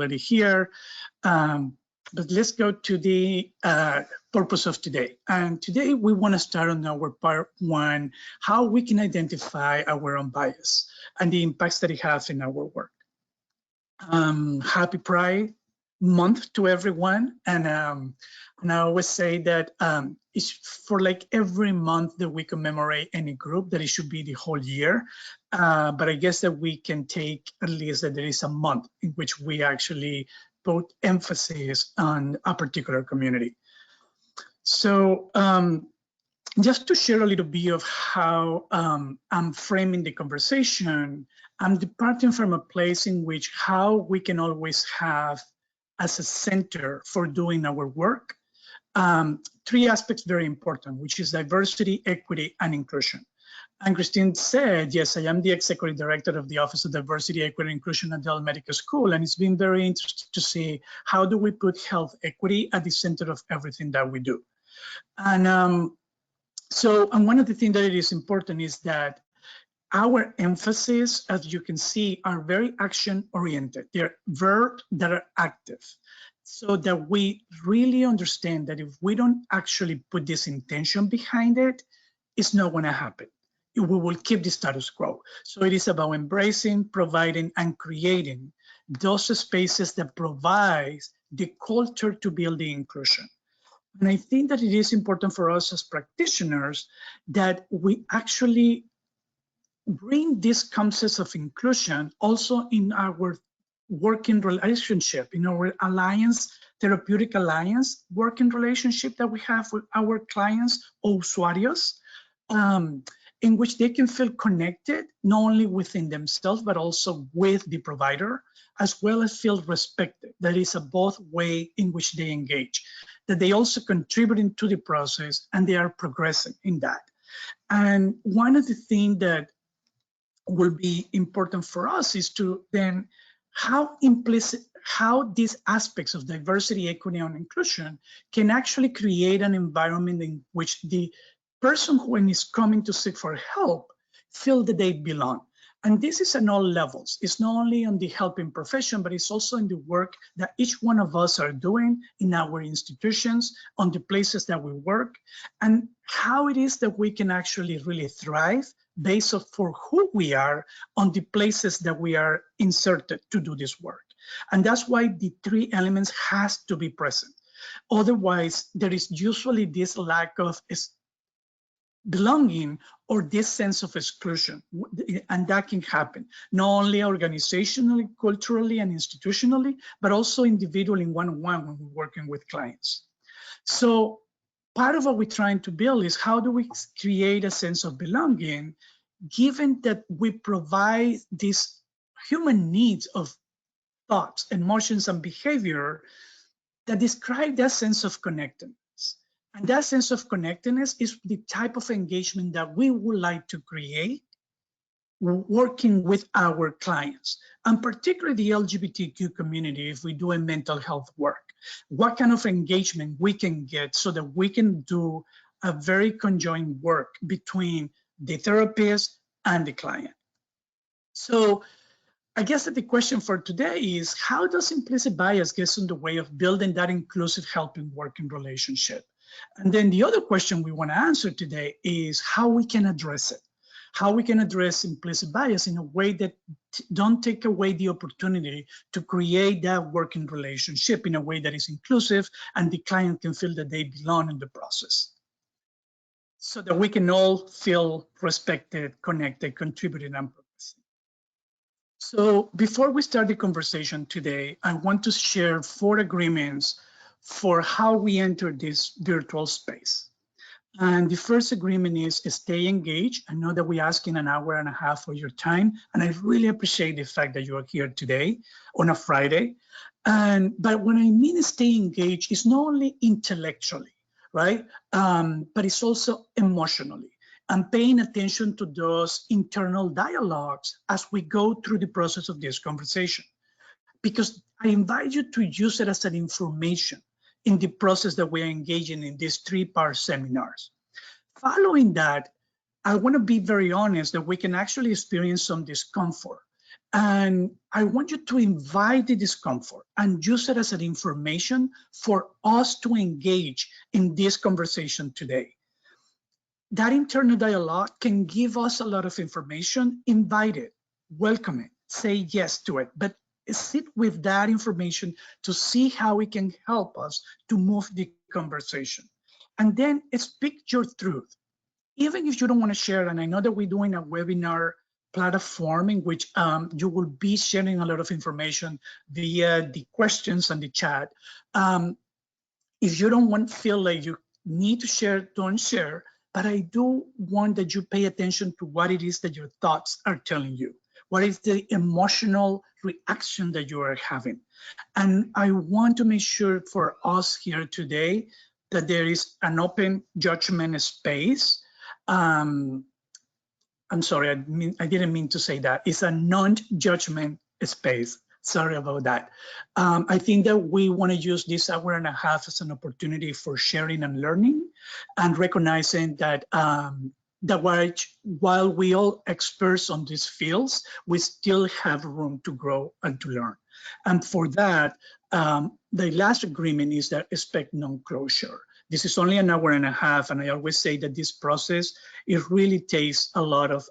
here. But let's go to the purpose of today. And today we want to start on our part one, how we can identify our own bias and the impacts that it has in our work. Happy Pride Month to everyone. And I always say that it's for like every month that we commemorate any group, that it should be the whole year. But I guess that we can take at least that there is a month in which we actually put emphasis on a particular community. So just to share a little bit of how I'm framing the conversation, I'm departing from a place in which how we can always have as a center for doing our work, three aspects very important, which is diversity, equity, and inclusion. And Christine said, yes, I am the Executive Director of the Office of Diversity, Equity, and Inclusion at Dell Medical School, and it's been very interesting to see how do we put health equity at the center of everything that we do. And and one of the things that it is important is that our emphasis, as you can see, are very action-oriented. They're verbs that are active, so that we really understand that if we don't actually put this intention behind it, it's not going to happen. We will keep the status quo. So it is about embracing, providing, and creating those spaces that provide the culture to build the inclusion. And I think that it is important for us as practitioners that we actually bring these concepts of inclusion also in our working relationship, in our alliance, therapeutic alliance working relationship that we have with our clients or usuarios, in which they can feel connected, not only within themselves, but also with the provider, as well as feel respected. That is a both way in which they engage, that they also contribute to the process and they are progressing in that. And one of the things that will be important for us is to then how these aspects of diversity, equity, and inclusion can actually create an environment in which the person who is coming to seek for help feel that they belong. And this is on all levels. It's not only on the helping profession, but it's also in the work that each one of us are doing in our institutions, on the places that we work, and how it is that we can actually really thrive based on for who we are on the places that we are inserted to do this work. And that's why the three elements has to be present. Otherwise, there is usually this lack of belonging or this sense of exclusion, and that can happen not only organizationally, culturally, and institutionally, but also individually one-on-one when we're working with clients. So part of what we're trying to build is how do we create a sense of belonging, given that we provide these human needs of thoughts, emotions, and behavior that describe that sense of connectedness. And that sense of connectedness is the type of engagement that we would like to create working with our clients, and particularly the LGBTQ community if we do a mental health work. What kind of engagement we can get so that we can do a very conjoined work between the therapist and the client. So I guess that the question for today is, how does implicit bias get in the way of building that inclusive helping working relationship? And then the other question we want to answer today is how we can address it, how we can address implicit bias in a way that don't take away the opportunity to create that working relationship in a way that is inclusive and the client can feel that they belong in the process, so that we can all feel respected, connected, contributing, and progressing. So before we start the conversation today, I want to share 4 agreements for how we enter this virtual space. And the first agreement is stay engaged. I know that we're asking an hour and a half for your time, and I really appreciate the fact that you are here today on a Friday. But when I mean stay engaged, it's not only intellectually, right? But it's also emotionally, and paying attention to those internal dialogues as we go through the process of this conversation. Because I invite you to use it as an information in the process that we're engaging in these 3-part seminars. Following that, I want to be very honest that we can actually experience some discomfort And I want you to invite the discomfort and use it as an information for us to engage in this conversation today. That internal dialogue can give us a lot of information. Invite it, welcome it, say yes to it, but sit with that information to see how it can help us to move the conversation. And then speak your truth. Even if you don't want to share, and I know that we're doing a webinar platform in which you will be sharing a lot of information via the questions and the chat. If you don't feel like you need to share, don't share. But I do want that you pay attention to what it is that your thoughts are telling you. What is the emotional reaction that you are having? And I want to make sure for us here today that there is an open judgment space. I'm sorry, I didn't mean to say that. It's a non-judgment space. Sorry about that. I think that we want to use this hour and a half as an opportunity for sharing and learning, and recognizing that while we all experts on these fields, we still have room to grow and to learn. And for that, the last agreement is that expect non-closure. This is only an hour and a half, and I always say that this process, it really takes a lot of,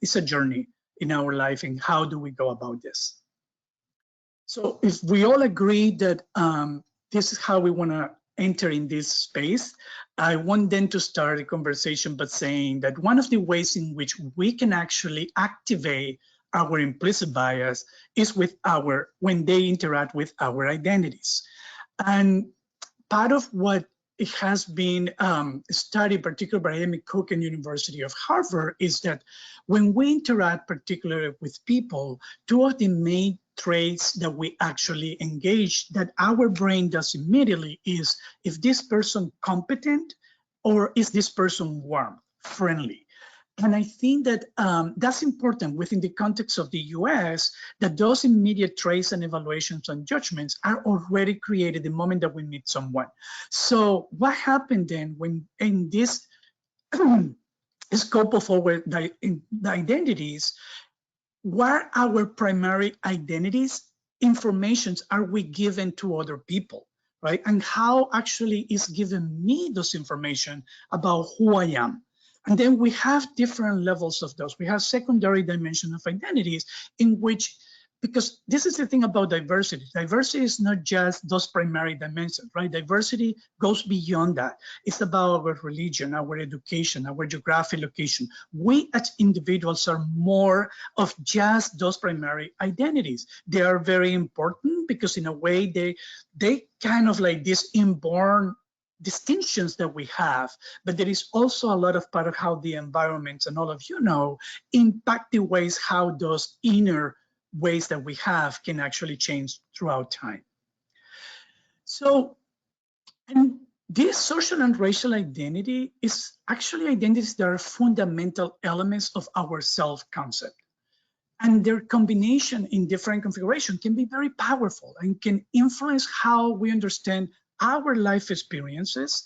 it's a journey in our life, and how do we go about this? So if we all agree that this is how we want to enter in this space, I want then to start a conversation by saying that one of the ways in which we can actually activate our implicit bias is when they interact with our identities. And part of what it has been studied, particularly by Amy Cook and University of Harvard, is that when we interact particularly with people, two of the main traits that we actually engage, that our brain does immediately, is if this person competent or is this person warm, friendly. And I think that that's important within the context of the US, that those immediate traits and evaluations and judgments are already created the moment that we meet someone. So what happened then when in this scope of our identities, what are our primary identities, informations are we given to other people, right? And how actually is given me those information about who I am. And then we have different levels of those. We have secondary dimension of identities in which, because this is the thing about diversity. Diversity is not just those primary dimensions, right? Diversity goes beyond that. It's about our religion, our education, our geographic location. We as individuals are more of just those primary identities. They are very important because in a way they kind of like this inborn distinctions that we have, but there is also a lot of part of how the environment, and all of you know, impact the ways how those inner ways that we have can actually change throughout time. So, and this social and racial identity is actually identities that are fundamental elements of our self-concept. And their combination in different configurations can be very powerful and can influence how we understand our life experiences.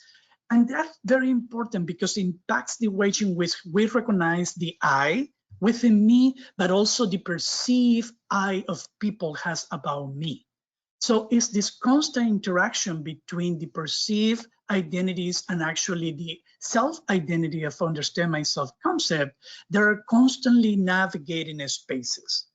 And that's very important because it impacts the way in which we recognize the I within me, but also the perceived I of people has about me. So it's this constant interaction between the perceived identities and actually the self-identity of understand my self-concept that are constantly navigating spaces.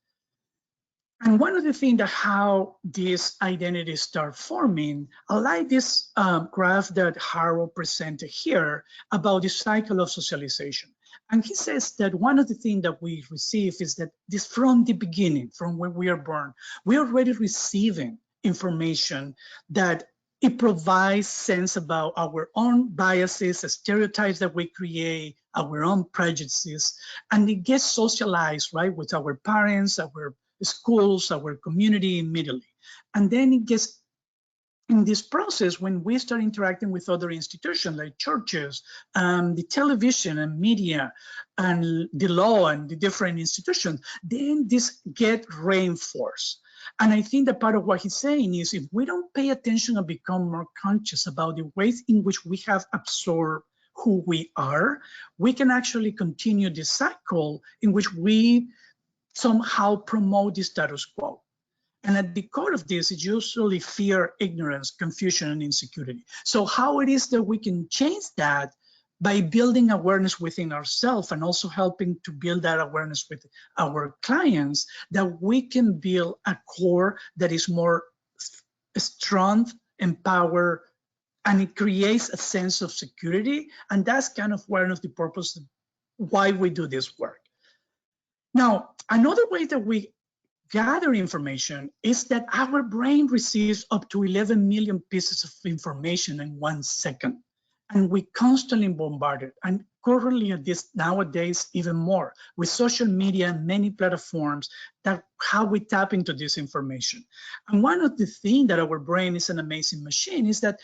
And one of the things that how these identities start forming, I like this graph that Harold presented here about the cycle of socialization. And he says that one of the things that we receive is that this from the beginning, from when we are born, we're already receiving information that it provides sense about our own biases, stereotypes that we create, our own prejudices, and it gets socialized, right, with our parents, our schools, our community immediately. And then it gets in this process when we start interacting with other institutions like churches, the television and media, and the law and the different institutions, then this get reinforced. And I think that part of what he's saying is if we don't pay attention and become more conscious about the ways in which we have absorbed who we are, we can actually continue this cycle in which we somehow promote the status quo. And at the core of this is usually fear, ignorance, confusion, and insecurity. So how it is that we can change that by building awareness within ourselves and also helping to build that awareness with our clients, that we can build a core that is more strong, empowered, and it creates a sense of security. And that's kind of one of the purposes why we do this work. Now, another way that we gather information is that our brain receives up to 11 million pieces of information in 1 second. And we constantly bombard it. And currently at this nowadays, even more with social media and many platforms, that how we tap into this information. And one of the things that our brain is an amazing machine is that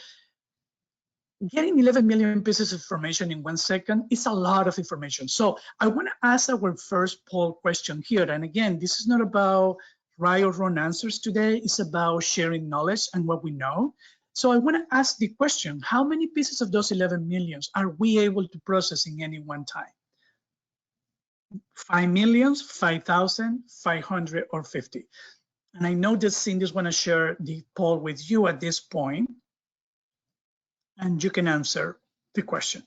getting 11 million pieces of information in 1 second is a lot of information. So I want to ask our first poll question here. And again, this is not about right or wrong answers today. It's about sharing knowledge and what we know. So I want to ask the question, how many pieces of those 11 millions are we able to process in any one time? 5 million, 5,000, 500, or 50? And I know that Cindy's want to share the poll with you at this point, and you can answer the question.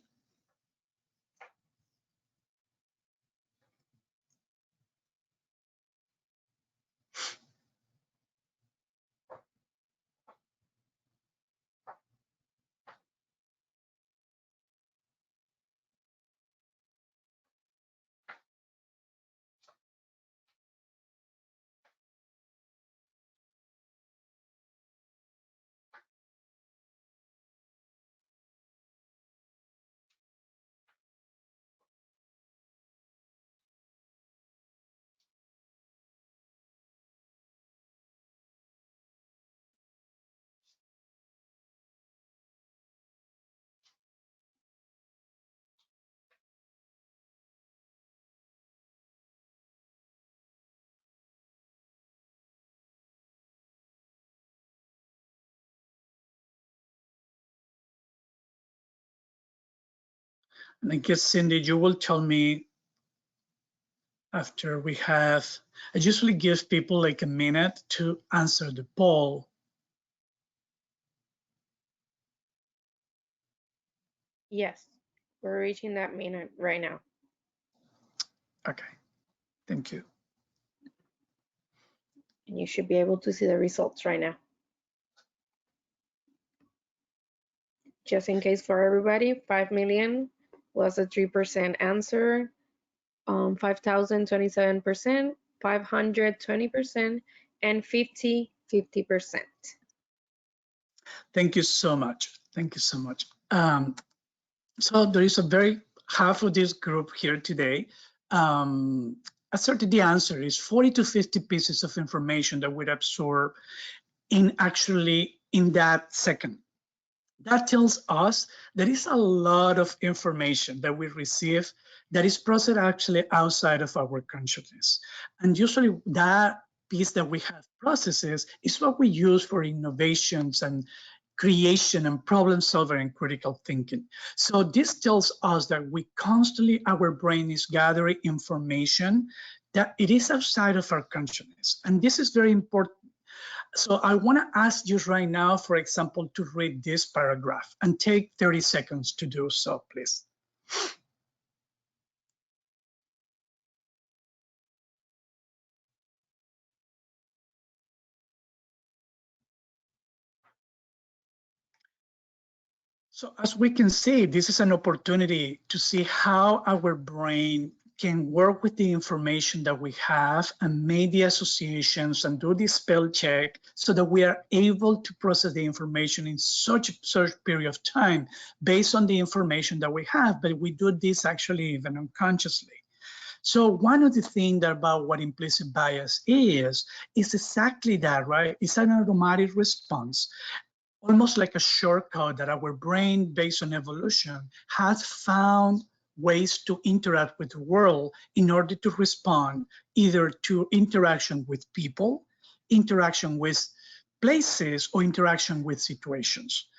And I guess, Cindy, you will tell me after we have, I usually give people like a minute to answer the poll. Yes, we're reaching that minute right now. Okay, thank you. And you should be able to see the results right now. Just in case for everybody, 5 million was a 3% answer, 5,000, 27%, 500, 20%, and 50, 50%. Thank you so much. Thank you so much. So there is a very half of this group here today. Asserted the answer is 40 to 50 pieces of information that we'd absorb in that second. That tells us there is a lot of information that we receive that is processed actually outside of our consciousness. And usually that piece that we have processes is what we use for innovations and creation and problem solving and critical thinking. So this tells us that we constantly, our brain is gathering information that it is outside of our consciousness. And this is very important. So I want to ask you right now, for example, to read this paragraph and take 30 seconds to do so, please. So as we can see, this is an opportunity to see how our brain can work with the information that we have and make the associations and do the spell check so that we are able to process the information in such a short period of time based on the information that we have, but we do this actually even unconsciously. So one of the things about what implicit bias is exactly that, right? It's an automatic response, almost like a shortcut that our brain, based on evolution, has found ways to interact with the world in order to respond either to interaction with people, interaction with places, or interaction with situations.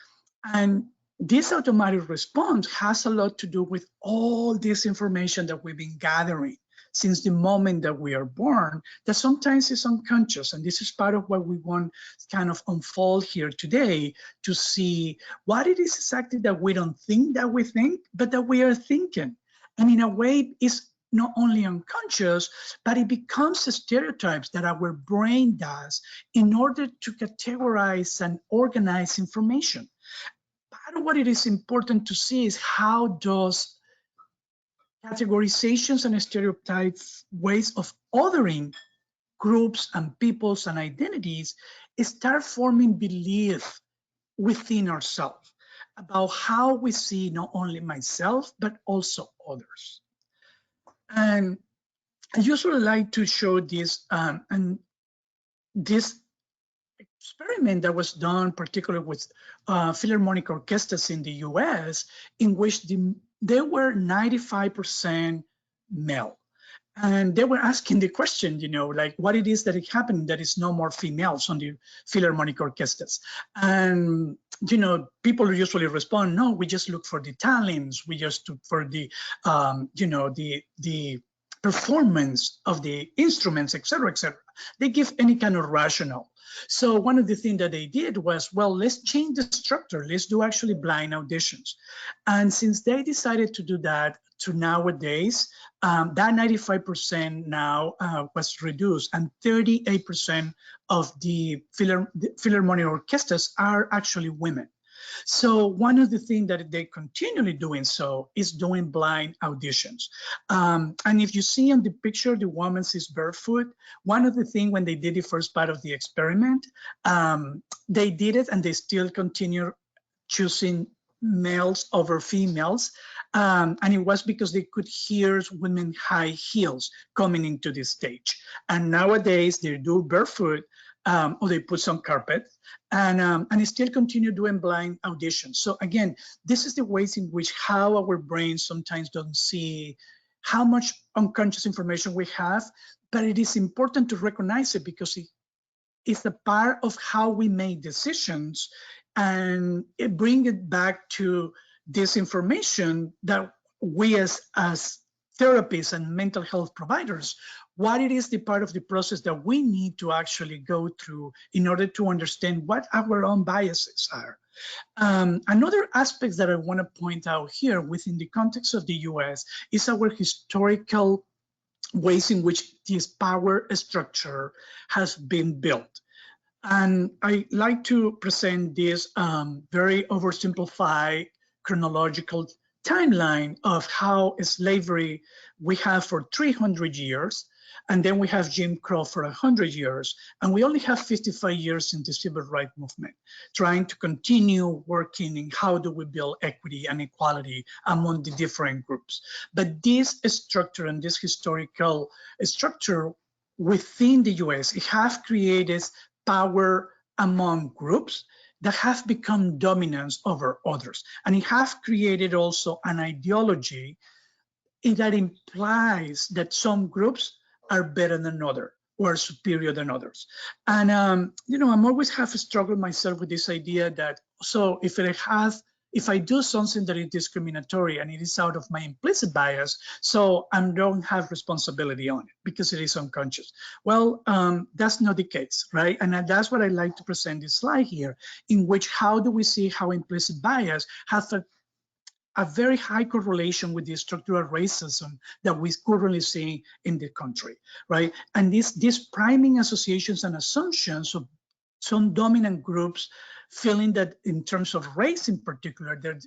And this automatic response has a lot to do with all this information that we've been gathering since the moment that we are born that sometimes is unconscious. And this is part of what we want to kind of unfold here today, to see what it is exactly that we don't think that we think, but that we are thinking. And in a way, it's not only unconscious, but it becomes stereotypes that our brain does in order to categorize and organize information. Part of what it is important to see is how those categorizations and stereotypes, ways of othering groups and peoples and identities, start forming belief within ourselves about how we see not only myself, but also others. And I usually like to show this, and this experiment that was done, particularly with Philharmonic orchestras in the US, in which they were 95% male. And they were asking the question, you know, like what it is that it happened that is no more females on the Philharmonic orchestras. And, you know, people usually respond, no, we just look for the talents. We just look for the, you know, the performance of the instruments, et cetera, et cetera. They give any kind of rationale. So one of the things that they did was, well, let's change the structure. Let's do actually blind auditions. And since they decided to do that to nowadays, that 95% now was reduced, and 38% of the Philharmonic orchestras are actually women. So one of the things that they continually doing so is doing blind auditions. And if you see on the picture, the woman is barefoot. One of the things when they did the first part of the experiment, they did it and they still continue choosing males over females. And it was because they could hear women high heels coming into the stage. And nowadays they do barefoot, or they put some carpet, and they still continue doing blind auditions. So again, this is the ways in which how our brains sometimes don't see how much unconscious information we have, but it is important to recognize it because it's a part of how we make decisions, and bring it back to this information that we as therapists and mental health providers, what it is the part of the process that we need to actually go through in order to understand what our own biases are. Another aspect that I want to point out here within the context of the US is our historical ways in which this power structure has been built. And I like to present this very oversimplified chronological timeline of how slavery we have for 300 years, and then we have Jim Crow for 100 years, and we only have 55 years in the civil rights movement, trying to continue working in how do we build equity and equality among the different groups. But this structure and this historical structure within the US, it has created power among groups that have become dominant over others. And it has created also an ideology that implies that some groups are better than others or superior than others. And, you know, I'm always have struggled myself with this idea that, so if I do something that is discriminatory and it is out of my implicit bias, so I don't have responsibility on it because it is unconscious. Well, that's not the case, right? And that's what I like to present this slide here, in which how do we see how implicit bias has a very high correlation with the structural racism that we currently see in the country, right? And these priming associations and assumptions of some dominant groups feeling that in terms of race in particular, they're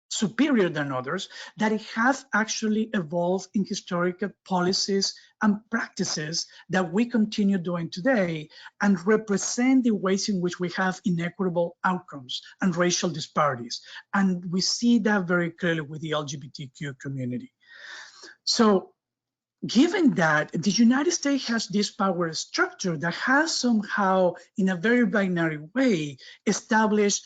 superior than others, that it has actually evolved in historical policies and practices that we continue doing today and represent the ways in which we have inequitable outcomes and racial disparities. And we see that very clearly with the LGBTQ community. So given that the United States has this power structure that has somehow, in a very binary way, established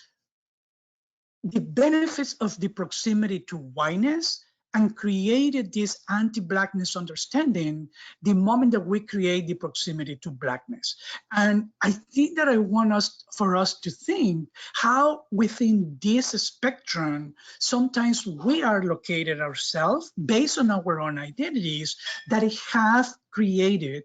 the benefits of the proximity to whiteness and created this anti-Blackness understanding the moment that we create the proximity to Blackness. And I think that I want for us to think how within this spectrum, sometimes we are located ourselves based on our own identities that have created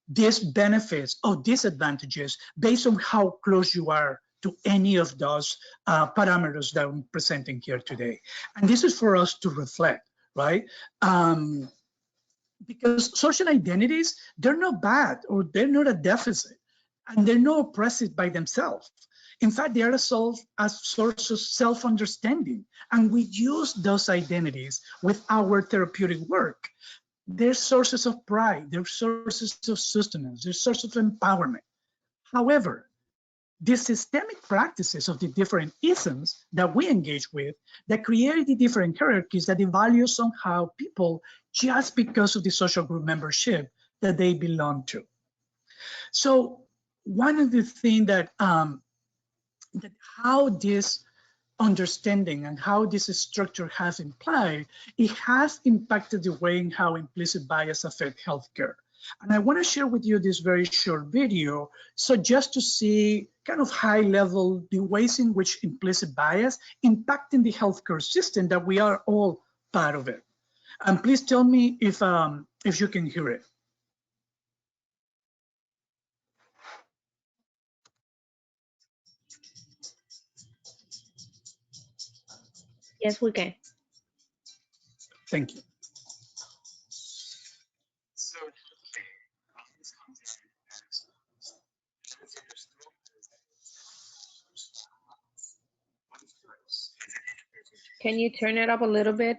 these benefits or disadvantages based on how close you are to any of those parameters that I'm presenting here today. And this is for us to reflect, right? Because social identities, they're not bad or they're not a deficit, and they're not oppressive by themselves. In fact, they are a source of self-understanding, and we use those identities with our therapeutic work. They're sources of pride, they're sources of sustenance, they're sources of empowerment. However, the systemic practices of the different isms that we engage with that create the different hierarchies that evaluate somehow people just because of the social group membership that they belong to. So one of the things that how this understanding and how this structure has implied, it has impacted the way in how implicit bias affects healthcare. And I want to share with you this very short video, so just to see kind of high level the ways in which implicit bias impacting the healthcare system that we are all part of it. And please tell me if you can hear it. Yes, we can. Thank you. Can you turn it up a little bit?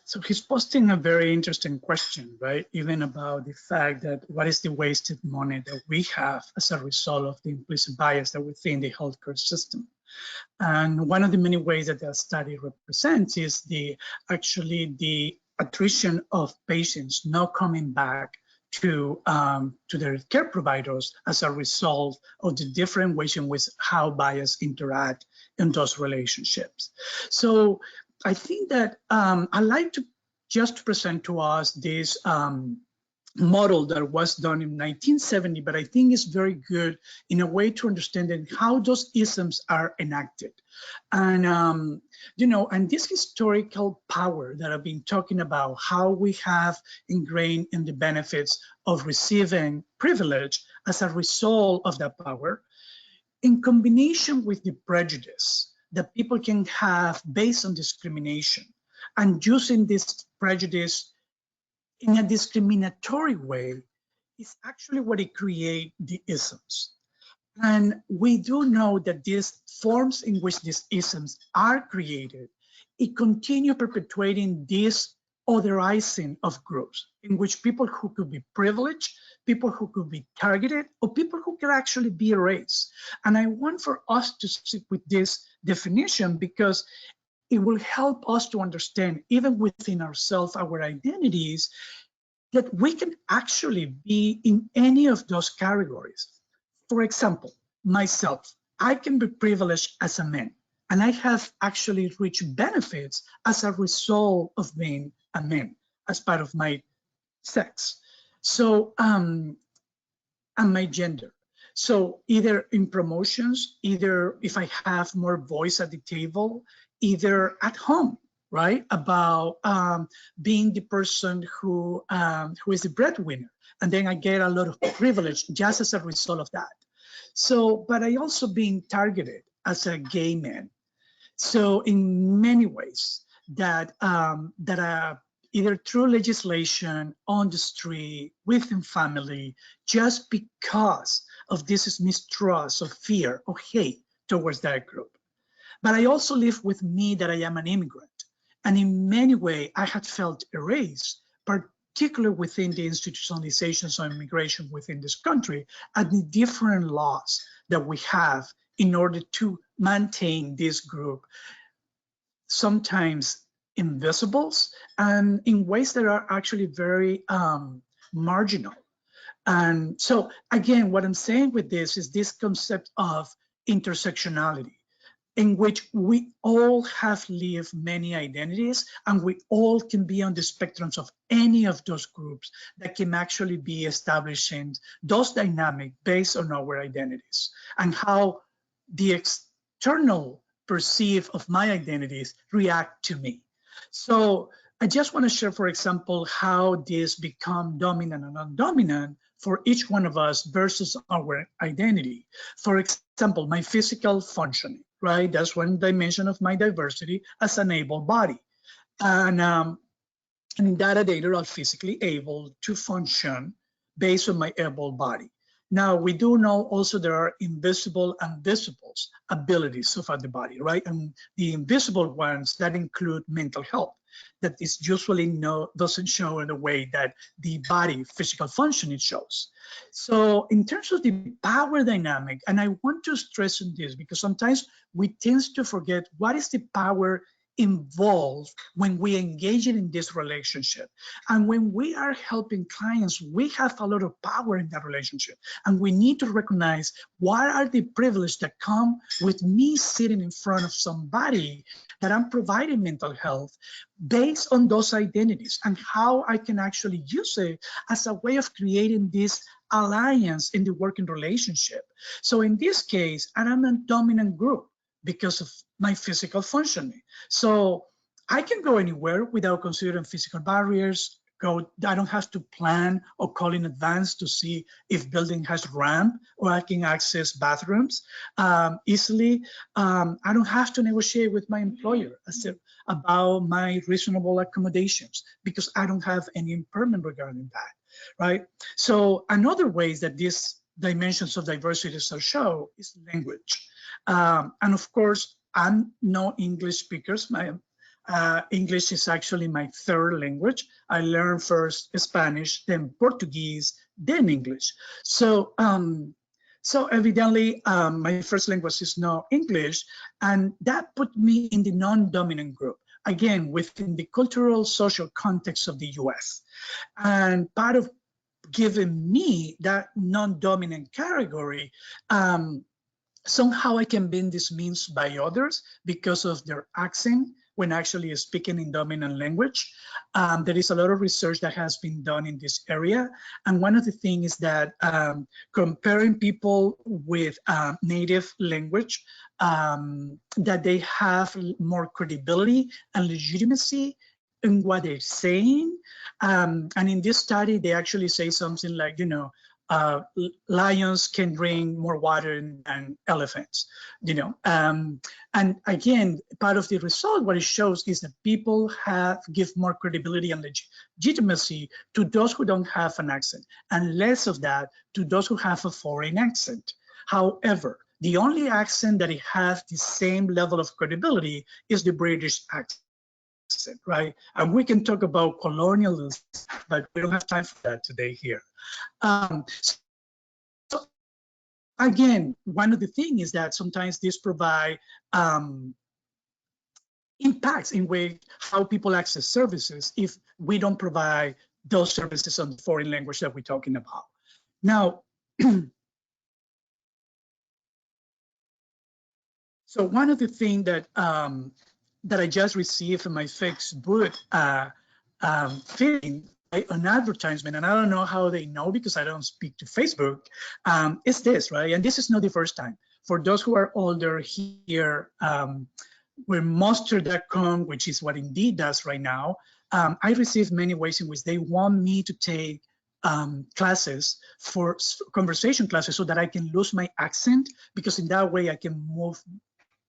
So he's posting a very interesting question, right? Even about the fact that what is the wasted money that we have as a result of the implicit bias that we see in the healthcare system. And one of the many ways that the study represents is actually the attrition of patients not coming back to their care providers as a result of the different ways in which how bias interact in those relationships. So I think that I'd like to just present to us this model that was done in 1970, but I think it's very good in a way to understand how those isms are enacted. And, and this historical power that I've been talking about, how we have ingrained in the benefits of receiving privilege as a result of that power, in combination with the prejudice that people can have based on discrimination, and using this prejudice in a discriminatory way, is actually what it creates the isms. And we do know that these forms in which these isms are created, it continue perpetuating this otherizing of groups in which people who could be privileged, people who could be targeted, or people who could actually be erased. And I want for us to stick with this definition because it will help us to understand, even within ourselves, our identities, that we can actually be in any of those categories. For example, myself, I can be privileged as a man, and I have actually reached benefits as a result of being a man, as part of my sex. So, and my gender. So either in promotions, either if I have more voice at the table, either at home, right? About being the person who is the breadwinner. And then I get a lot of privilege just as a result of that. So, but I also being targeted as a gay man. So in many ways that, either through legislation, on the street, within family, just because of this mistrust or fear or hate towards that group. But I also live with me that I am an immigrant. And in many ways, I had felt erased, particularly within the institutionalizations of immigration within this country and the different laws that we have in order to maintain this group, sometimes invisibles and in ways that are actually very marginal. And so again, what I'm saying with this is this concept of intersectionality, in which we all have lived many identities and we all can be on the spectrums of any of those groups that can actually be establishing those dynamics based on our identities and how the external perceive of my identities react to me. So I just want to share, for example, how this become dominant and non-dominant for each one of us versus our identity. For example, my physical functioning, right? That's one dimension of my diversity as an able body. And in that data are physically able to function based on my able body. Now, we do know also there are invisible and visible abilities of the body, right? And the invisible ones that include mental health, that is usually doesn't show in the way that the body physical functioning shows. So in terms of the power dynamic, and I want to stress on this because sometimes we tend to forget what is the power involved when we engage in this relationship. And when we are helping clients, we have a lot of power in that relationship. And we need to recognize what are the privileges that come with me sitting in front of somebody that I'm providing mental health based on those identities and how I can actually use it as a way of creating this alliance in the working relationship. So in this case, I'm a dominant group because of my physical functioning. So I can go anywhere without considering physical barriers. I don't have to plan or call in advance to see if building has ramp or I can access bathrooms easily. I don't have to negotiate with my employer about my reasonable accommodations because I don't have any impairment regarding that, right? So another ways that these dimensions of diversity are shown is language. And of course, I'm no English speakers. My English is actually my third language. I learned first Spanish, then Portuguese, then English. So, so evidently, my first language is no English, and that put me in the non-dominant group, again, within the cultural, social context of the US. And part of giving me that non-dominant category, somehow I can be dismissed by others because of their accent when actually speaking in dominant language. There is a lot of research that has been done in this area. And one of the things is that comparing people with native language, that they have more credibility and legitimacy in what they're saying. And in this study, they actually say something like, lions can drink more water than elephants, and again, part of the result, what it shows is that people give more credibility and legitimacy to those who don't have an accent, and less of that to those who have a foreign accent. However, the only accent that it has the same level of credibility is the British accent. Right? And we can talk about colonialism, but we don't have time for that today here. So again, one of the things is that sometimes this provide impacts in way how people access services if we don't provide those services on the foreign language that we're talking about. Now, so one of the things that I just received in my Facebook feeding an advertisement, and I don't know how they know because I don't speak to Facebook, is this, right? And this is not the first time. For those who are older here, we're Monster.com, which is what Indeed does right now. I receive many ways in which they want me to take classes for conversation classes so that I can lose my accent, because in that way I can move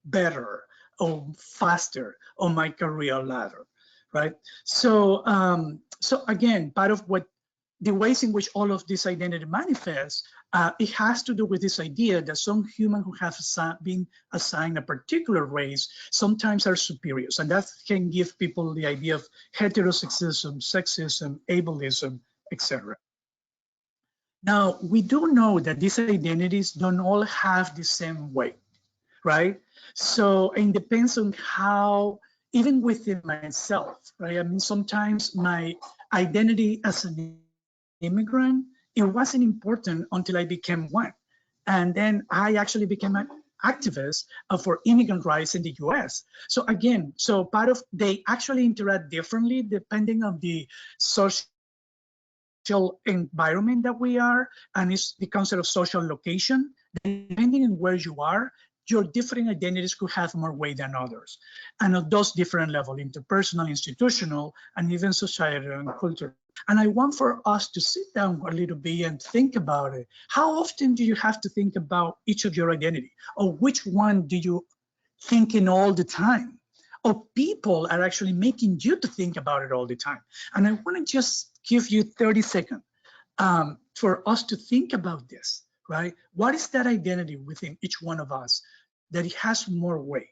better or faster on my career ladder, right? So, so again, part of what the ways in which all of this identity manifests, it has to do with this idea that some humans who have been assigned a particular race sometimes are superiors, and that can give people the idea of heterosexism, sexism, ableism, etc. Now, we do know that these identities don't all have the same weight, right? So it depends on how, even within myself, right? I mean, sometimes my identity as an immigrant, it wasn't important until I became one. And then I actually became an activist for immigrant rights in the US. So again, so part of, they actually interact differently depending on the social environment that we are, and it's the concept of social location. Depending on where you are, your different identities could have more weight than others. And at those different levels, interpersonal, institutional, and even societal and cultural. And I want for us to sit down a little bit and think about it. How often do you have to think about each of your identity? Or which one do you think in all the time? Or people are actually making you to think about it all the time. And I want to just give you 30 seconds for us to think about this, right? What is that identity within each one of us that it has more weight,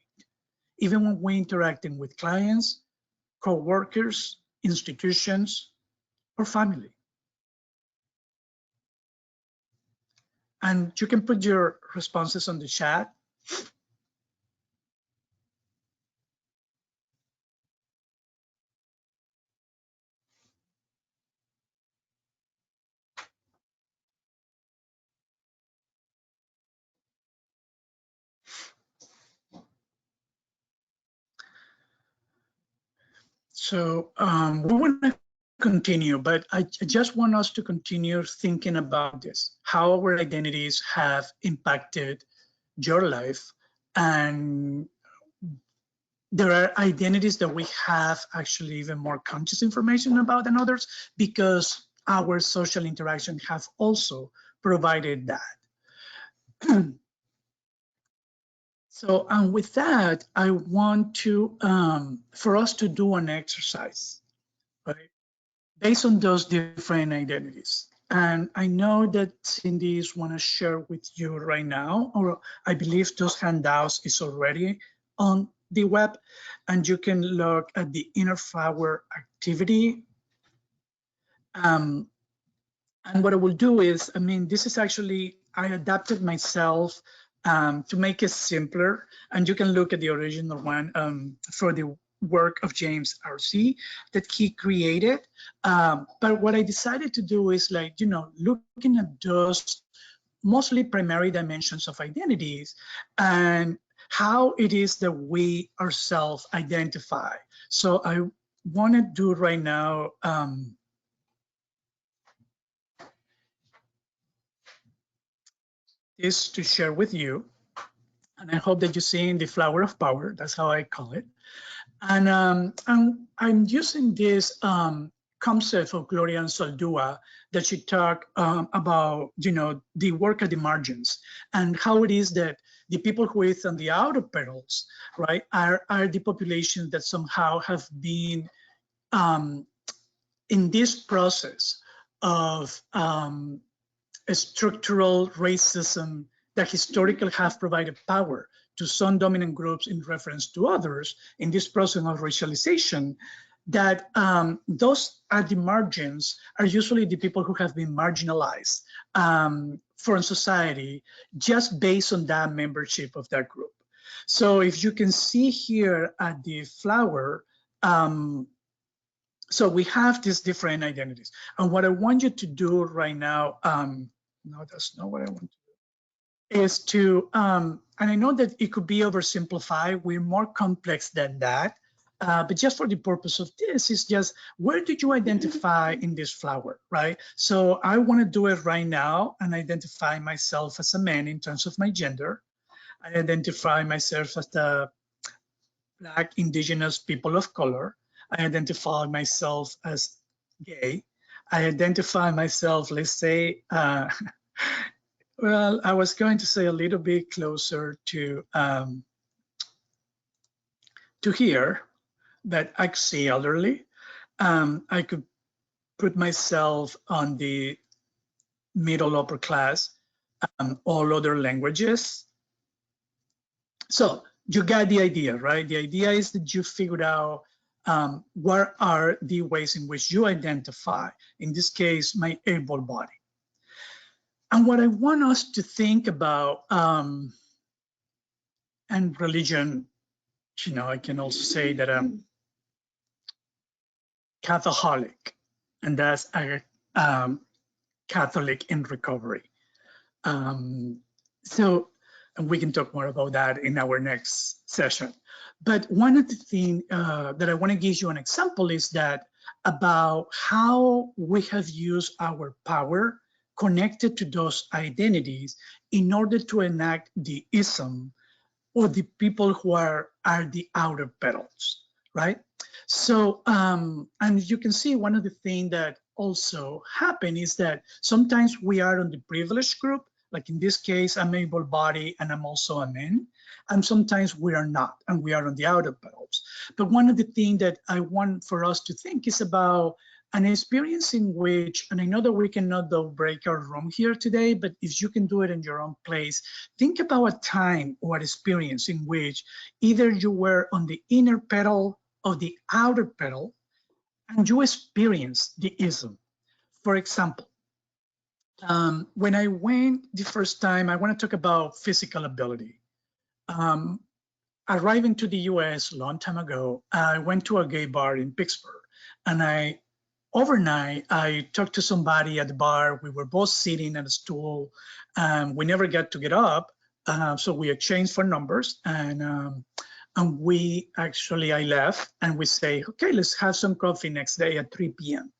even when we're interacting with clients, co-workers, institutions, or family? And you can put your responses on the chat. So we want to continue, but I just want us to continue thinking about this, how our identities have impacted your life. And there are identities that we have actually even more conscious information about than others, because our social interaction have also provided that. So, and with that, I want to, for us to do an exercise, right, based on those different identities. And I know that Cindy is want to share with you right now, or I believe those handouts is already on the web, and you can look at the inner flower activity. And what I will do is, I mean, this is actually, I adapted myself to make it simpler, and you can look at the original one for the work of James R.C. that he created. But what I decided to do is, like, you know, looking at those mostly primary dimensions of identities, and how it is that we ourselves identify. So I want to do right now is to share with you, and I hope that you're seeing the flower of power. That's how I call it. And I'm using this concept of Gloria Anzaldúa that she talked about, the work at the margins and how it is that the people who is on the outer petals, right, are the populations that somehow have been in this process of structural racism that historically have provided power to some dominant groups in reference to others in this process of racialization, that those at the margins are usually the people who have been marginalized from society just based on that membership of that group. So if you can see here at the flower, so we have these different identities. And what I want you to do right now, no, that's not what I want to do, is to, and I know that it could be oversimplified, we're more complex than that, but just for the purpose of this, is just, where did you identify in this flower, right? So I wanna do it right now and identify myself as a man in terms of my gender. I identify myself as the Black, Indigenous, people of color. I identify myself as gay. I identify myself, let's say, well, I was going to say a little bit closer to here, but I see elderly. I could put myself on the middle upper class, all other languages. So you got the idea, right? The idea is that you figured out what are the ways in which you identify, in this case, my able body. And what I want us to think about, and religion, I can also say that I'm Catholic, and that's a Catholic in recovery. So, and we can talk more about that in our next session. But one of the things that I want to give you an example is that about how we have used our power connected to those identities in order to enact the ism or the people who are the outer petals, right? So, and you can see one of the things that also happen is that sometimes we are on the privileged group, like in this case, I'm able-bodied and I'm also a man, and sometimes we are not, and we are on the outer petals. But one of the things that I want for us to think is about an experience in which, and I know that we cannot break our room here today, but if you can do it in your own place, think about a time or experience in which either you were on the inner petal or the outer petal, and you experienced the ism. For example, when I went the first time, I want to talk about physical ability. Arriving to the US a long time ago, I went to a gay bar in Pittsburgh, and overnight, I talked to somebody at the bar. We were both sitting at a stool. We never got to get up, so we exchanged phone numbers, and I left, and we say, okay, let's have some coffee next day at 3 p.m.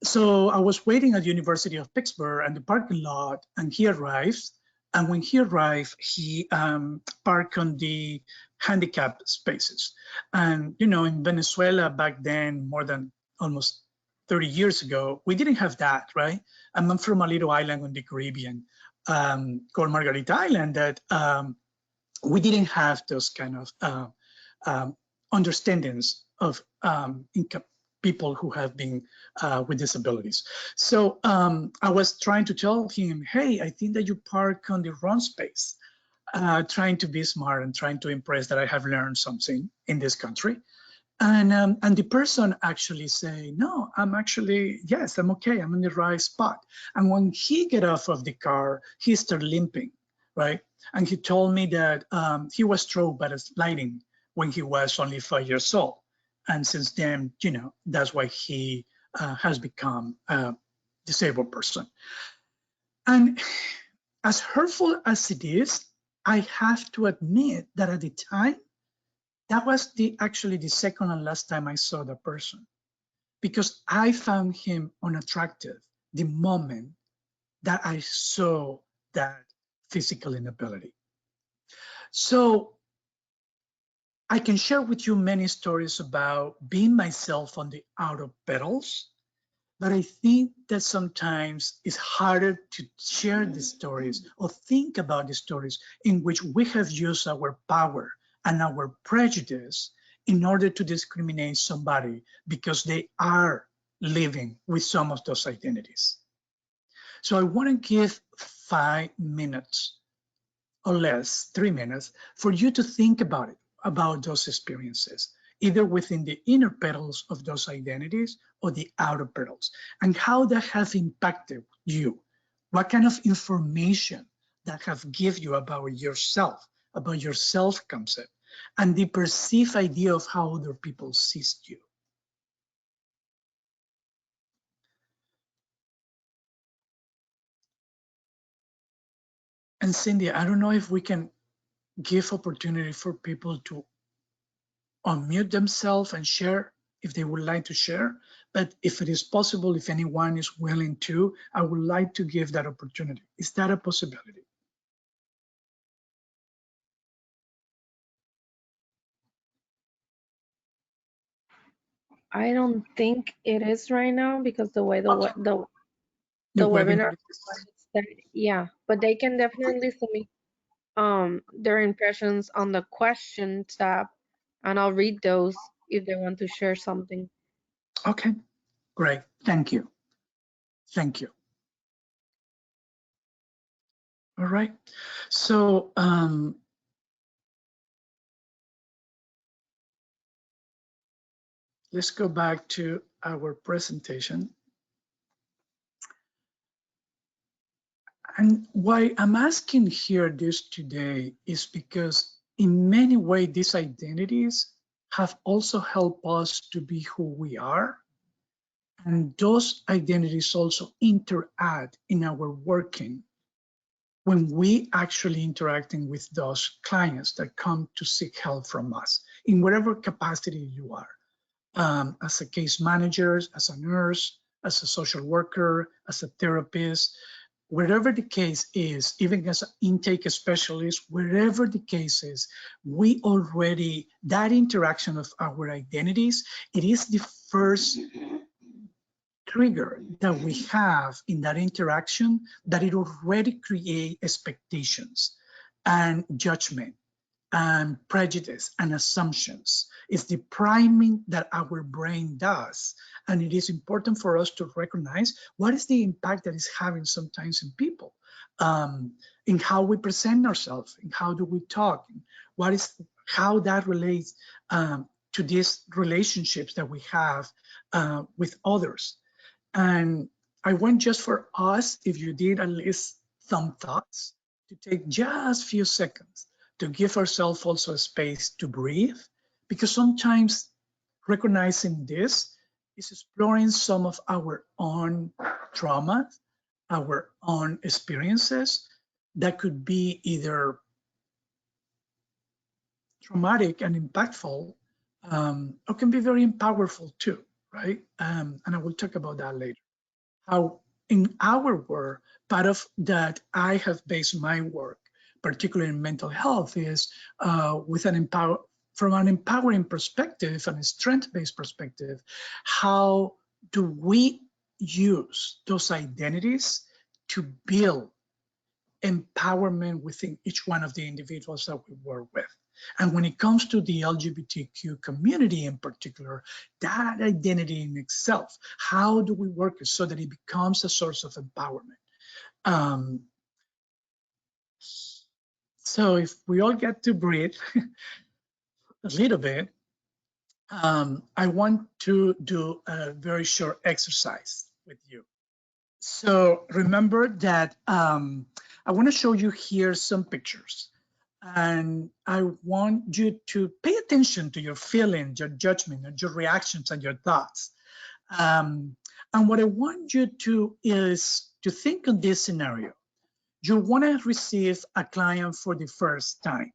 So I was waiting at the University of Pittsburgh in the parking lot, and he arrives. And when he arrived, he parked on the handicap spaces. And in Venezuela back then, more than almost 30 years ago, we didn't have that, right? I'm from a little island on the Caribbean called Margarita Island that we didn't have those kind of understandings of people who have been with disabilities. So I was trying to tell him, hey, I think that you park on the wrong space, trying to be smart and trying to impress that I have learned something in this country. And the person actually say, no, yes, I'm okay, I'm in the right spot. And when he get off of the car, he started limping, right? And he told me that he was struck by lightning when he was only 5 years old. And since then, that's why he has become a disabled person. And as hurtful as it is, I have to admit that at the time, that was actually the second and last time I saw the person, because I found him unattractive the moment that I saw that physical inability. So I can share with you many stories about being myself on the outer petals, but I think that sometimes it's harder to share the stories or think about the stories in which we have used our power and our prejudice in order to discriminate somebody because they are living with some of those identities. So I want to give 5 minutes or less, 3 minutes, for you to think about it, about those experiences, either within the inner petals of those identities or the outer petals, and how that has impacted you. What kind of information that have given you about yourself, about your self-concept, and the perceived idea of how other people see you. And Cindy, I don't know if we can give opportunity for people to unmute themselves and share if they would like to share. But if it is possible, if anyone is willing to, I would like to give that opportunity. Is that a possibility? I don't think it is right now because the way Okay. the webinar webinar is started, yeah, but they can definitely submit their impressions on the question tab, and I'll read those if they want to share something. okay. Great. Thank you. Thank you. All right. So let's go back to our presentation. And why I'm asking here this today is because in many ways, these identities have also helped us to be who we are. And those identities also interact in our working when we actually interacting with those clients that come to seek help from us in whatever capacity you are, as a case manager, as a nurse, as a social worker, as a therapist, wherever the case is, even as an intake specialist, wherever the case is, we already, that interaction of our identities, it is the first trigger that we have in that interaction that it already creates expectations and judgment and prejudice and assumptions. It's the priming that our brain does. And it is important for us to recognize what is the impact that it's having sometimes in people, in how we present ourselves, in how do we talk, what is, how that relates to these relationships that we have with others. And I want just for us, if you did at least some thoughts, to take just a few seconds to give ourselves also a space to breathe, because sometimes recognizing this is exploring some of our own trauma, our own experiences that could be either traumatic and impactful, or can be very powerful too, right? And I will talk about that later. How in our work, part of that I have based my work, particularly in mental health, is with from an empowering perspective and a strength-based perspective, how do we use those identities to build empowerment within each one of the individuals that we work with? And when it comes to the LGBTQ community in particular, that identity in itself, how do we work it so that it becomes a source of empowerment? So if we all get to breathe a little bit, I want to do a very short exercise with you. So remember that I want to show you here some pictures. And I want you to pay attention to your feelings, your judgment, and your reactions and your thoughts. And what I want you to is to think on this scenario. you want to receive a client for the first time.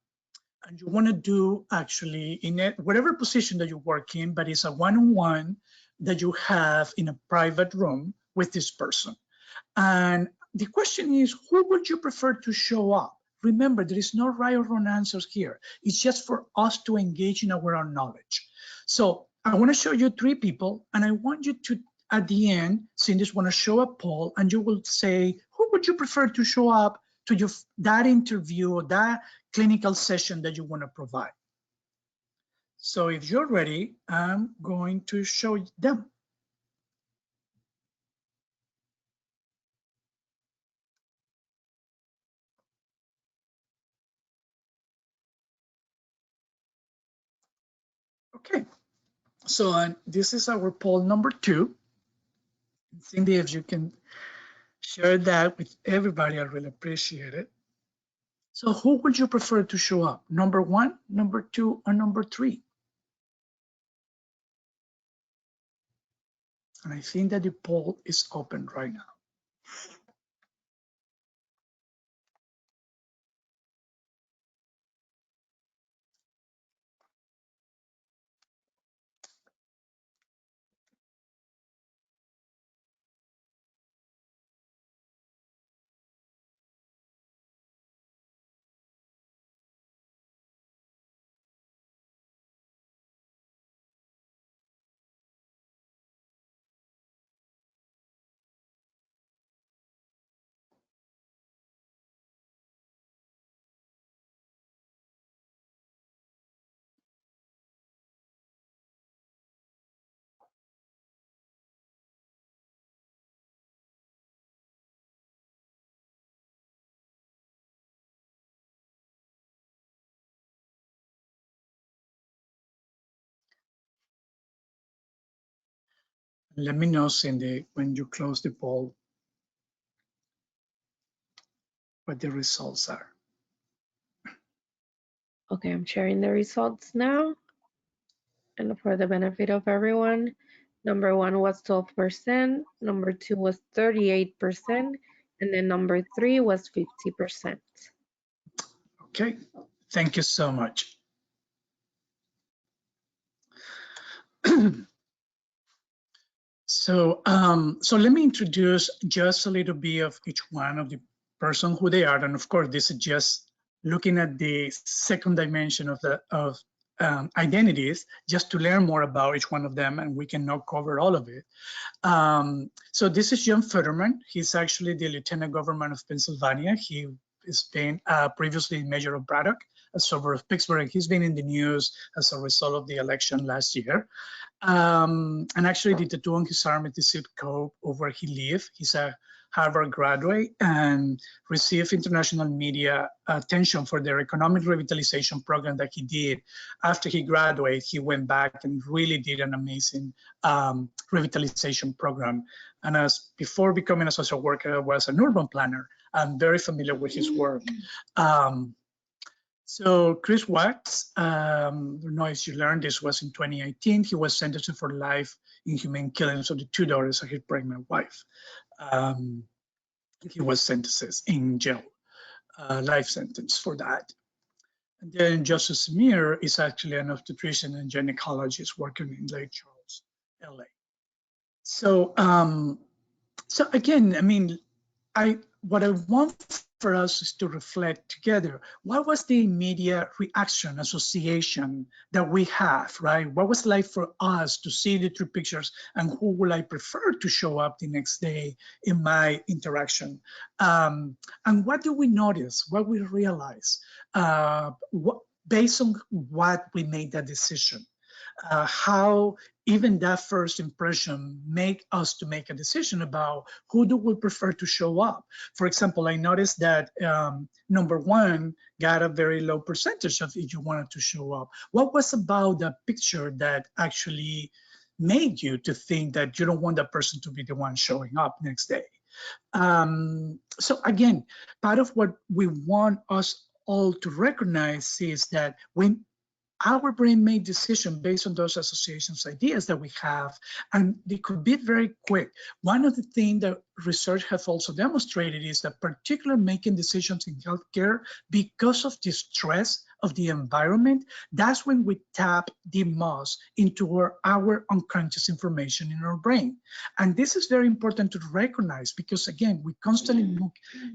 And you want to do actually in whatever position that you work in, but it's a one-on-one that you have in a private room with this person. And the question is, who would you prefer to show up? Remember, there is no right or wrong answers here. It's just for us to engage in our own knowledge. So I want to show you 3 people, and I want you to, at the end, Cindy, want to show a poll, and you will say, who would you prefer to show up to that interview or that clinical session that you want to provide? So if you're ready, I'm going to show them. Okay, so this is our poll number 2. Cindy, if you can share that with everybody, I really appreciate it. So who would you prefer to show up? Number 1, number 2, or number 3? And I think that the poll is open right now. Let me know, Cindy, when you close the poll, what the results are. Okay, I'm sharing the results now. And for the benefit of everyone, number 1 was 12%, number 2 was 38%, and then number 3 was 50%. Okay, thank you so much. So let me introduce just a little bit of each one of the person who they are, and of course, this is just looking at the second dimension of identities, just to learn more about each one of them, and we cannot cover all of it. So this is John Futterman. He's actually the Lieutenant Governor of Pennsylvania. He has been previously Mayor of Braddock, a suburb of Pittsburgh. He's been in the news as a result of the election last year. And actually the tattoo on his arm is the zip code of where he lives. He's a Harvard graduate and received international media attention for their economic revitalization program that he did. After he graduated, he went back and really did an amazing revitalization program. And as before becoming a social worker, I was an urban planner. I'm very familiar with his work. So Chris Watts, I don't know if you learned, this was in 2018. He was sentenced for life in humane killings of the 2 daughters of his pregnant wife. He was sentenced in jail, life sentence for that. And then Joseph Samir is actually an obstetrician and gynecologist working in Lake Charles, LA. So, so again, I mean, what I want for us is to reflect together. What was the immediate reaction, association that we have, right? What was it like for us to see the 2 pictures, and who will I prefer to show up the next day in my interaction? And what do we notice? What we realize? Based on what we made that decision? How even that first impression make us to make a decision about who do we prefer to show up. For example, I noticed that number 1 got a very low percentage of if you wanted to show up. What was about the picture that actually made you to think that you don't want that person to be the one showing up next day? So again, part of what we want us all to recognize is that when our brain made decisions based on those associations, ideas that we have, and they could be very quick. One of the things that research has also demonstrated is that particularly making decisions in healthcare because of the stress of the environment, that's when we tap the most into our unconscious information in our brain. And this is very important to recognize because again, we constantly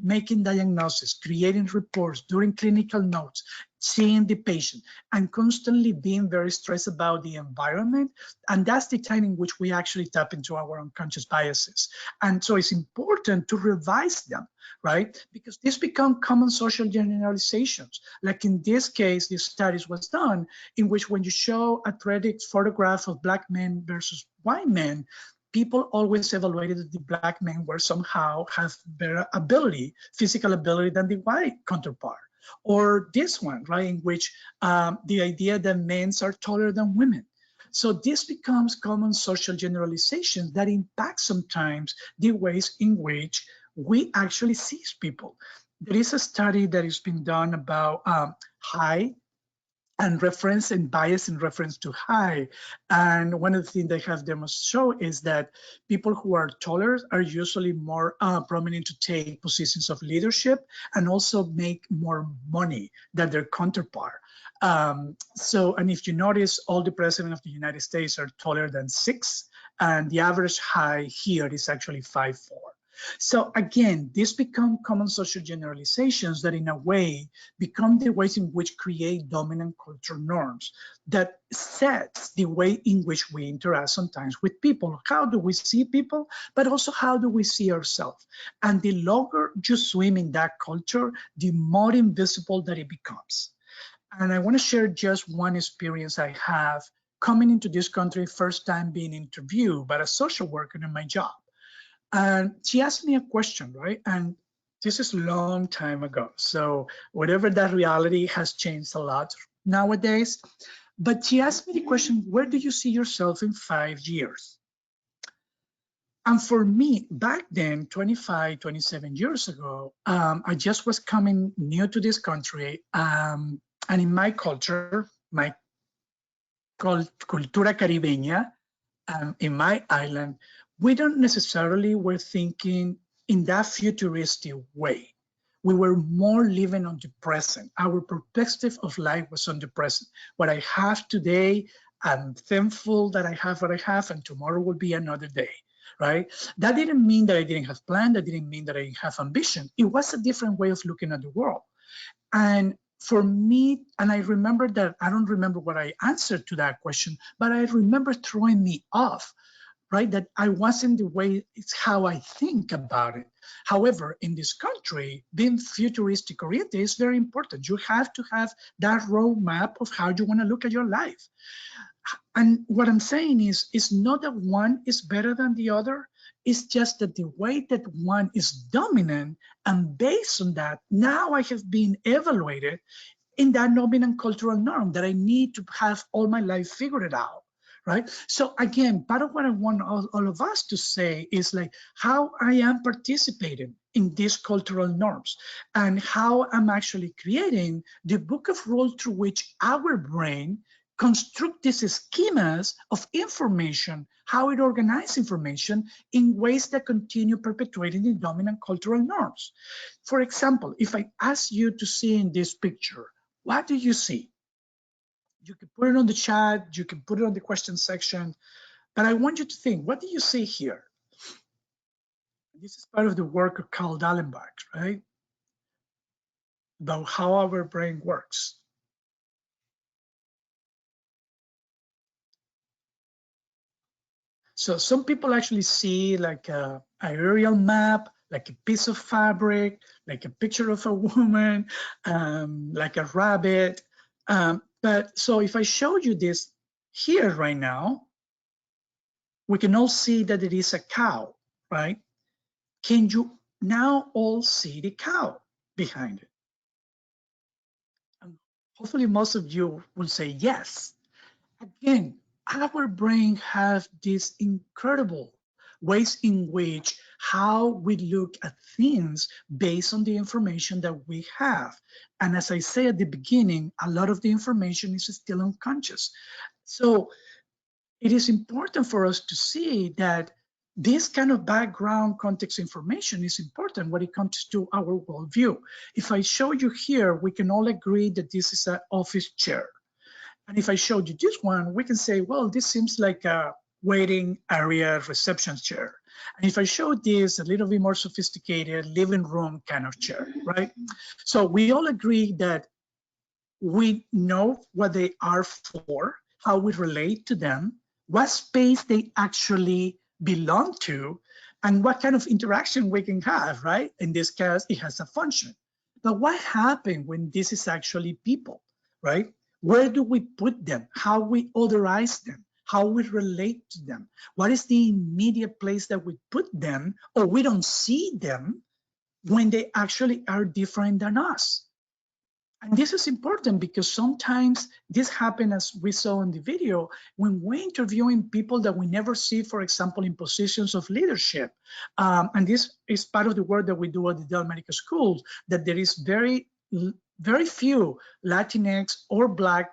making diagnoses, creating reports, doing clinical notes, seeing the patient, and constantly being very stressed about the environment. And that's the time in which we actually tap into our unconscious biases. And so it's important to revise them, right? Because this become common social generalizations. Like in this case, this studies was done in which when you show athletic photograph of Black men versus white men, people always evaluated that the Black men were somehow have better ability, physical ability than the white counterpart. Or this one, right, in which the idea that men are taller than women. So this becomes common social generalizations that impact sometimes the ways in which we actually see people. There is a study that has been done about height and reference and bias in reference to height. And one of the things they have them show is that people who are taller are usually more prominent to take positions of leadership and also make more money than their counterpart. And if you notice, all the presidents of the United States are taller than 6, and the average height here is actually 5'4". So again, these become common social generalizations that in a way become the ways in which create dominant cultural norms that sets the way in which we interact sometimes with people. How do we see people, but also how do we see ourselves? And the longer you swim in that culture, the more invisible that it becomes. And I want to share just one experience I have coming into this country, first time being interviewed by a social worker in my job. And she asked me a question, right? And this is a long time ago. So whatever that reality has changed a lot nowadays. But she asked me the question, where do you see yourself in 5 years? And for me, back then, 25, 27 years ago, I just was coming new to this country. And in my culture, my cultura caribeña, in my island, we don't necessarily were thinking in that futuristic way. We were more living on the present. Our perspective of life was on the present. What I have today, I'm thankful that I have what I have, and tomorrow will be another day, right? That didn't mean that I didn't have plan. That didn't mean that I didn't have ambition. It was a different way of looking at the world. And for me, and I remember that, I don't remember what I answered to that question, but I remember throwing me off, right? That I wasn't the way, it's how I think about it. However, in this country, being futuristic oriented is very important. You have to have that roadmap of how you want to look at your life. And what I'm saying is, it's not that one is better than the other. It's just that the way that one is dominant, and based on that, now I have been evaluated in that dominant cultural norm that I need to have all my life figured out, right? So again, part of what I want all of us to say is like how I am participating in these cultural norms and how I'm actually creating the book of rules through which our brain construct these schemas of information, how it organizes information in ways that continue perpetuating the dominant cultural norms. For example, if I ask you to see in this picture, what do you see? You can put it on the chat, you can put it on the question section, but I want you to think, what do you see here? This is part of the work of Carl Dallenbach, right? About how our brain works. So some people actually see like a aerial map, like a piece of fabric, like a picture of a woman, like a rabbit. But so if I show you this here right now, we can all see that it is a cow, right? Can you now all see the cow behind it? And hopefully most of you will say yes. Again, our brain has this incredible ways in which how we look at things based on the information that we have. And as I say at the beginning, a lot of the information is still unconscious. So it is important for us to see that this kind of background context information is important when it comes to our worldview. If I show you here, we can all agree that this is an office chair. And if I showed you this one, we can say, well, this seems like a waiting area reception chair. And if I show this, a little bit more sophisticated living room kind of chair, right? So we all agree that we know what they are for, how we relate to them, what space they actually belong to, and what kind of interaction we can have, right? In this case, it has a function. But what happens when this is actually people, right? Where do we put them? How we otherize them? How we relate to them? What is the immediate place that we put them, or we don't see them when they actually are different than us? And this is important because sometimes this happens, as we saw in the video, when we're interviewing people that we never see, for example, in positions of leadership. And this is part of the work that we do at the Dell Medical School, that there is very few Latinx or Black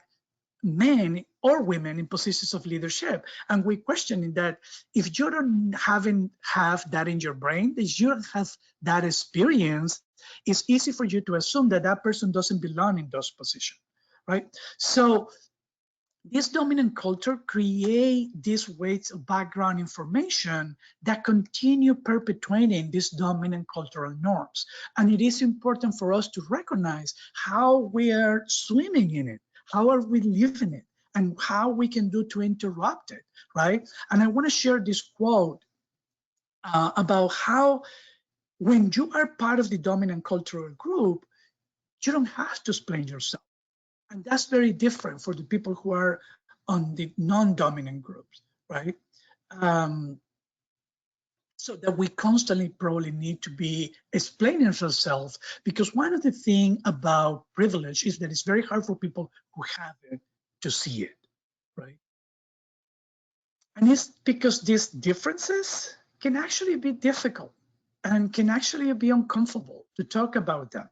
men or women in positions of leadership. And we're questioning that if you don't have that in your brain, that you don't have that experience, it's easy for you to assume that that person doesn't belong in those positions, right? So this dominant culture create these weights of background information that continue perpetuating these dominant cultural norms. And it is important for us to recognize how we are swimming in it, how are we living it, and how we can do to interrupt it, right? And I want to share this quote about how when you are part of the dominant cultural group, you don't have to explain yourself. And that's very different for the people who are on the non-dominant groups, right? So that we constantly probably need to be explaining ourselves, because one of the things about privilege is that it's very hard for people who have it to see it, right? And it's because these differences can actually be difficult and can actually be uncomfortable to talk about them.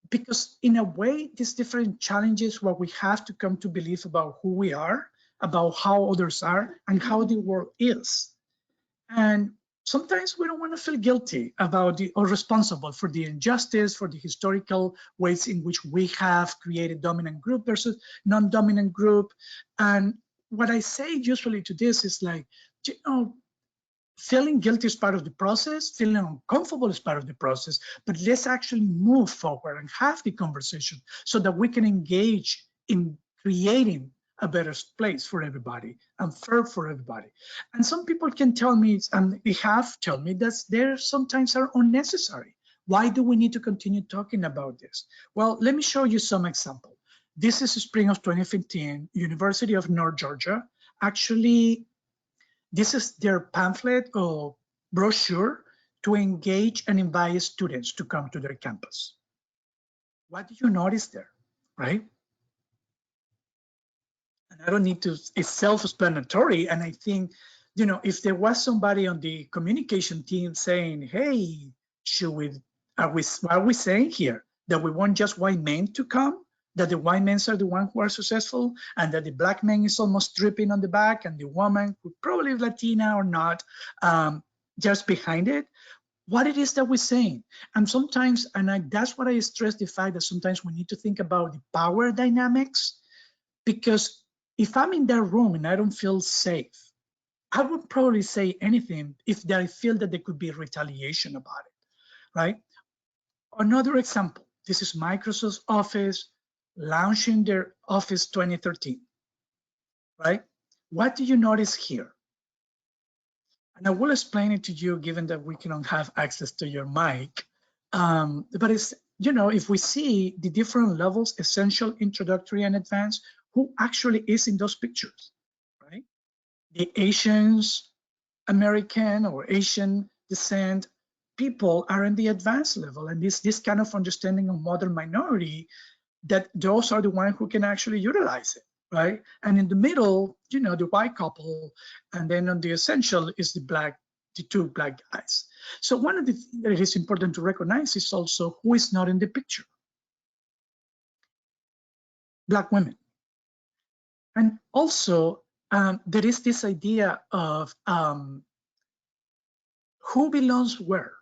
Because in a way, these different challenges, what we have to come to believe about who we are, about how others are, and how the world is. And sometimes we don't want to feel guilty about or responsible for the injustice, for the historical ways in which we have created dominant group versus non-dominant group. And what I say usually to this is like, you know, feeling guilty is part of the process, feeling uncomfortable is part of the process, but let's actually move forward and have the conversation so that we can engage in creating a better place for everybody and fair for everybody. And some people can tell me, and they have told me, that there sometimes are unnecessary. Why do we need to continue talking about this? Well, let me show you some example. This is spring of 2015, University of North Georgia. Actually, this is their pamphlet or brochure to engage and invite students to come to their campus. What do you notice there, right? And I don't need to, it's self-explanatory. And I think, you know, if there was somebody on the communication team saying, hey, what are we saying here? That we want just white men to come? That the white men are the ones who are successful, and that the Black man is almost dripping on the back, and the woman, who probably Latina or not, just behind it? What it is that we're saying. And sometimes, that's what I stress, the fact that sometimes we need to think about the power dynamics, because if I'm in that room and I don't feel safe, I would probably say anything if I feel that there could be retaliation about it, right? Another example, this is Microsoft's Office launching their Office 2013, right? What do you notice here? And I will explain it to you, given that we cannot have access to your mic. But it's, you know, if we see the different levels, essential, introductory, and advanced, who actually is in those pictures, right? The Asians, American or Asian descent people are in the advanced level. And this kind of understanding of modern minority, that those are the ones who can actually utilize it, right? And in the middle, you know, the white couple, and then on the essential is the two black guys. So one of the things that is important to recognize is also who is not in the picture. Black women. And also, there is this idea of who belongs where.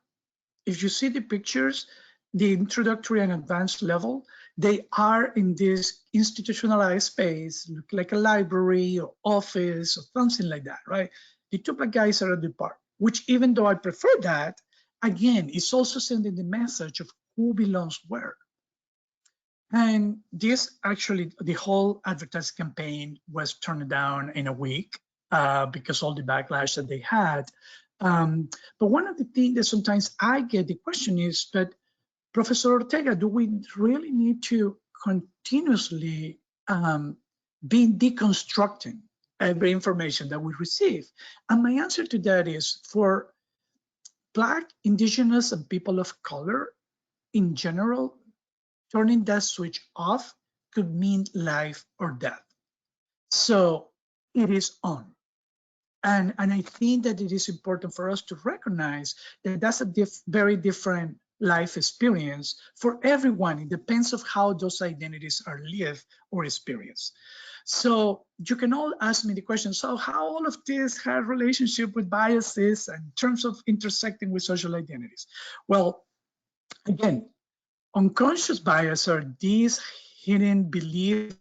If you see the pictures, the introductory and advanced level, they are in this institutionalized space, look like a library or office or something like that, right? The two black guys are at the park, which even though I prefer that, again, it's also sending the message of who belongs where. And this actually, the whole advertising campaign was turned down in a week because all the backlash that they had. But one of the things that sometimes I get the question is, but Professor Ortega, do we really need to continuously be deconstructing every information that we receive? And my answer to that is, for Black, Indigenous, and people of color in general, turning that switch off could mean life or death. So it is on. And I think that it is important for us to recognize that that's a very different life experience for everyone. It depends on how those identities are lived or experienced. So you can all ask me the question, so how all of this has relationship with biases and in terms of intersecting with social identities? Well, again, unconscious bias are these hidden beliefs,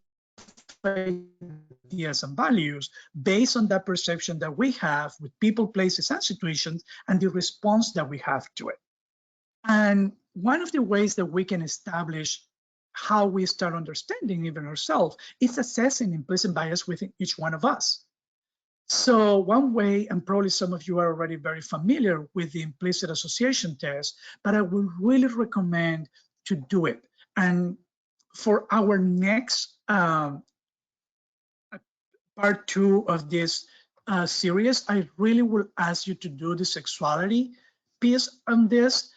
ideas, and values based on that perception that we have with people, places, and situations, and the response that we have to it. And one of the ways that we can establish how we start understanding even ourselves is assessing implicit bias within each one of us. So one way, and probably some of you are already very familiar with the implicit association test, but I would really recommend to do it. And for our next part 2 of this series, I really will ask you to do the sexuality piece on this,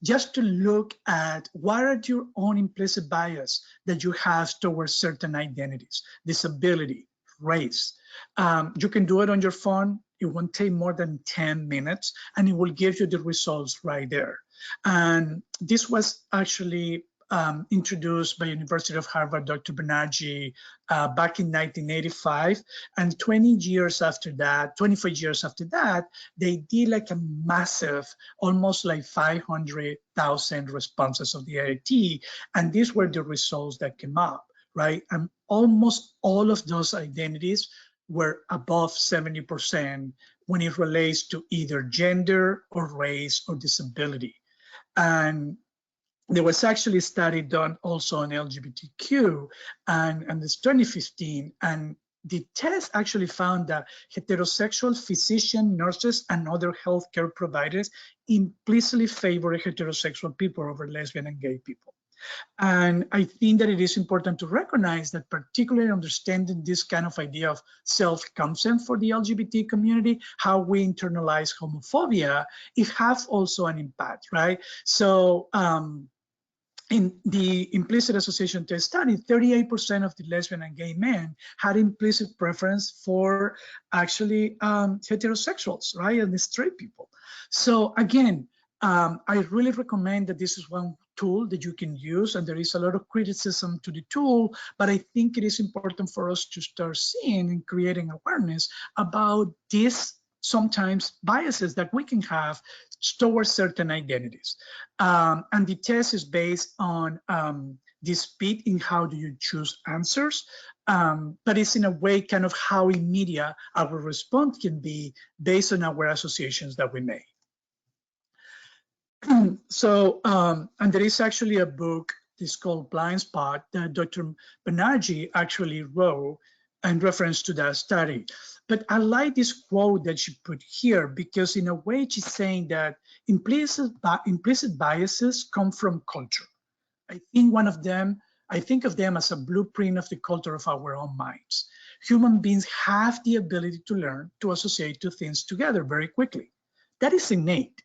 just to look at what are your own implicit bias that you have towards certain identities, disability, race. You can do it on your phone. It won't take more than 10 minutes, and it will give you the results right there. And this was actually introduced by University of Harvard, Dr. Banerjee, back in 1985. And 20 years after that, 25 years after that, they did like a massive, almost like 500,000 responses of the IIT. And these were the results that came up, right? And almost all of those identities were above 70% when it relates to either gender or race or disability. And there was actually a study done also on LGBTQ, and it's 2015, and the test actually found that heterosexual physicians, nurses, and other healthcare providers implicitly favor heterosexual people over lesbian and gay people. And I think that it is important to recognize that, particularly understanding this kind of idea of self-consent for the LGBT community, how we internalize homophobia, it has also an impact, right? So in the implicit association test study, 38% of the lesbian and gay men had implicit preference for actually heterosexuals, right, and the straight people. So again, I really recommend that this is one tool that you can use, and there is a lot of criticism to the tool, but I think it is important for us to start seeing and creating awareness about these sometimes biases that we can have towards certain identities. And the test is based on the speed in how do you choose answers, but it's in a way kind of how in media our response can be based on our associations that we make. So, and there is actually a book, it's called Blind Spot, that Dr. Banerjee actually wrote in reference to that study. But I like this quote that she put here, because in a way she's saying that implicit biases come from culture. I think of them as a blueprint of the culture of our own minds. Human beings have the ability to learn to associate two things together very quickly. That is innate.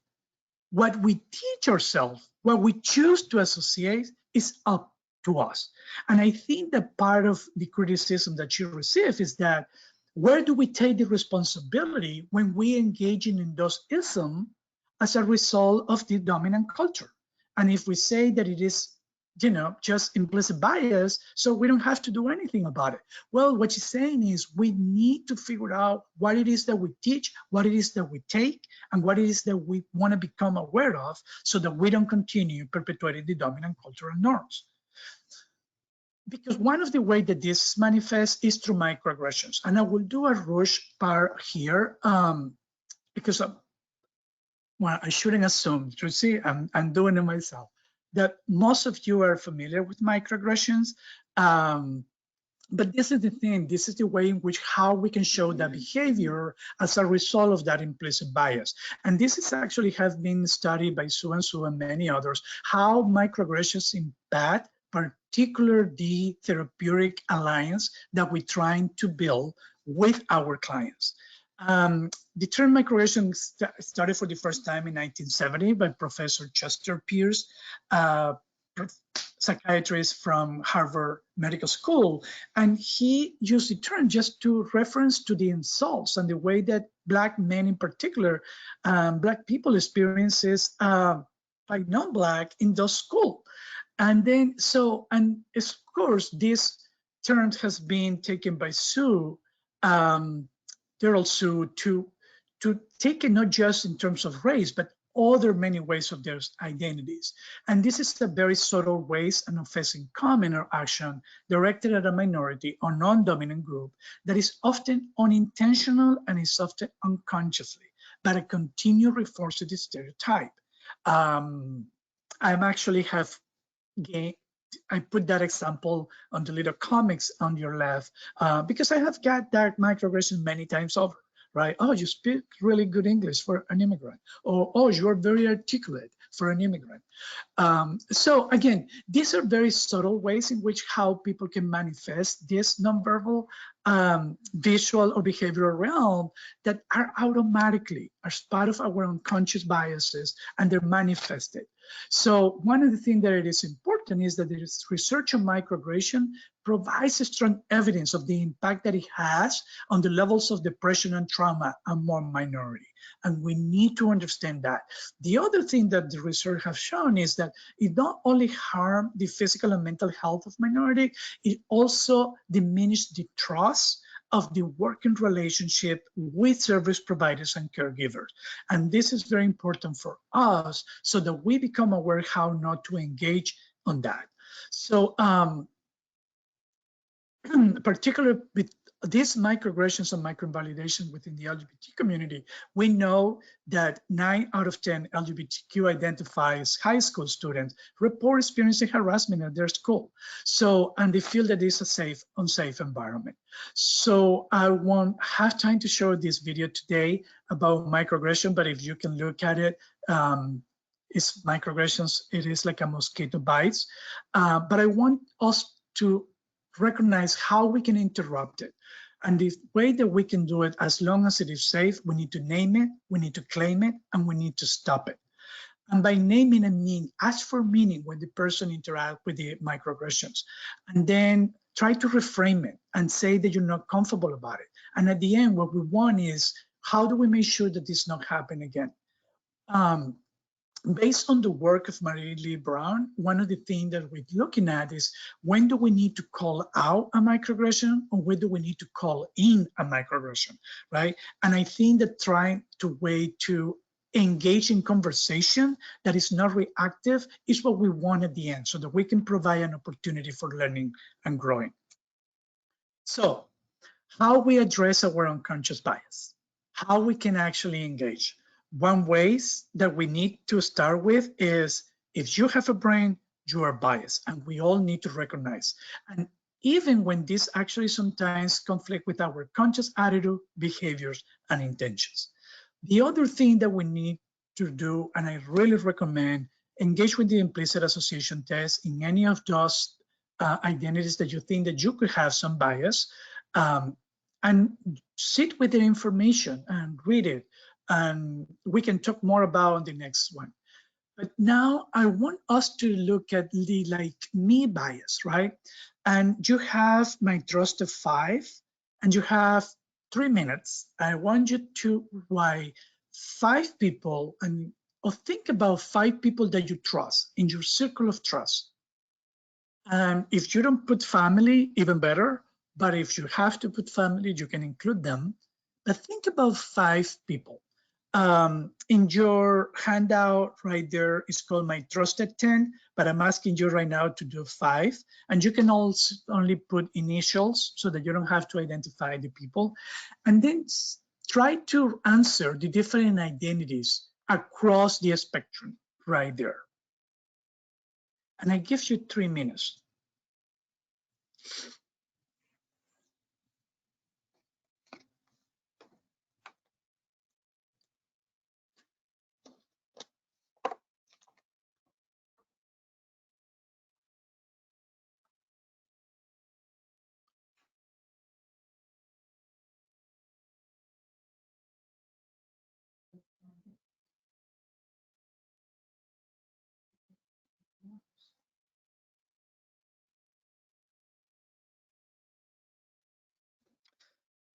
What we teach ourselves, what we choose to associate, is up to us. And I think that part of the criticism that she received is that where do we take the responsibility when we engage in those isms as a result of the dominant culture? And if we say that it is, you know, just implicit bias, so we don't have to do anything about it. Well, what she's saying is we need to figure out what it is that we teach, what it is that we take, and what it is that we want to become aware of so that we don't continue perpetuating the dominant cultural norms. Because one of the ways that this manifests is through microaggressions. And I will do a rush part here because, well, I shouldn't assume, you see, I'm doing it myself, that most of you are familiar with microaggressions. But this is the thing, this is the way in which how we can show that behavior as a result of that implicit bias. And this is actually has been studied by Sue and many others, how microaggressions impact particular the therapeutic alliance that we're trying to build with our clients. The term microaggression started for the first time in 1970 by Professor Chester Pierce, psychiatrist from Harvard Medical School. And he used the term just to reference to the insults and the way that Black men in particular, Black people experiences by non-Black in those schools. And then, and of course, this term has been taken by Sue, Daryl Sue, to take it not just in terms of race, but other many ways of their identities. And this is a very subtle ways and offensive comment or action directed at a minority or non-dominant group that is often unintentional and is often unconsciously, but it continue reinforcing the stereotype. I put that example on the little comics on your left because I have got that microaggression many times over, right? Oh, you speak really good English for an immigrant, or oh, you are very articulate for an immigrant. So again, these are very subtle ways in which how people can manifest this nonverbal visual or behavioral realm that are automatically as part of our unconscious biases, and they're manifested. So one of the things that it is important is that the research on microaggression provides strong evidence of the impact that it has on the levels of depression and trauma among minority. And we need to understand that. The other thing that the research has shown is that it not only harms the physical and mental health of minority, it also diminishes the trust of the working relationship with service providers and caregivers. And this is very important for us so that we become aware how not to engage on that. So particularly with these microaggressions and microinvalidation within the LGBT community, we know that 9 out of 10 LGBTQ identifies high school students report experiencing harassment at their school. So, and they feel that it's a unsafe environment. So I won't have time to show this video today about microaggression, but if you can look at it, it's microaggressions, it is like a mosquito bites. But I want us to recognize how we can interrupt it. And the way that we can do it, as long as it is safe, we need to name it, we need to claim it, and we need to stop it. And by naming and mean, ask for meaning when the person interacts with the microaggressions. And then try to reframe it and say that you're not comfortable about it. And at the end, what we want is, how do we make sure that this not happen again? Based on the work of Marie Lee Brown, one of the things that we're looking at is when do we need to call out a microaggression or when do we need to call in a microaggression, right? And I think that trying to engage in conversation that is not reactive is what we want at the end so that we can provide an opportunity for learning and growing. So how we address our unconscious bias, how we can actually engage. One ways that we need to start with is if you have a brain, you are biased, and we all need to recognize. And even when this actually sometimes conflict with our conscious attitude, behaviors, and intentions. The other thing that we need to do, and I really recommend, engage with the implicit association test in any of those identities that you think that you could have some bias, and sit with the information and read it. And we can talk more about on the next one. But now I want us to look at the like me bias, right? And you have my trust of 5, and you have 3 minutes. I want you to write 5 people or think about 5 people that you trust in your circle of trust. And if you don't put family, even better. But if you have to put family, you can include them. But think about 5 people. In your handout right there, it's called my trusted 10, but I'm asking you right now to do 5. And you can also only put initials so that you don't have to identify the people. And then try to answer the different identities across the spectrum right there. And I give you 3 minutes.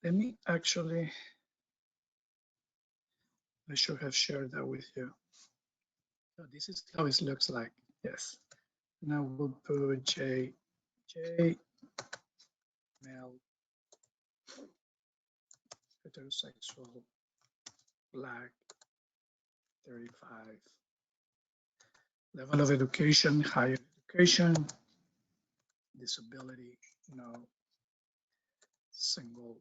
Let me actually, I should have shared that with you. So this is how it looks like. Yes. Now we'll put J, male, heterosexual, black, 35. Level of education, higher education, disability, no, single,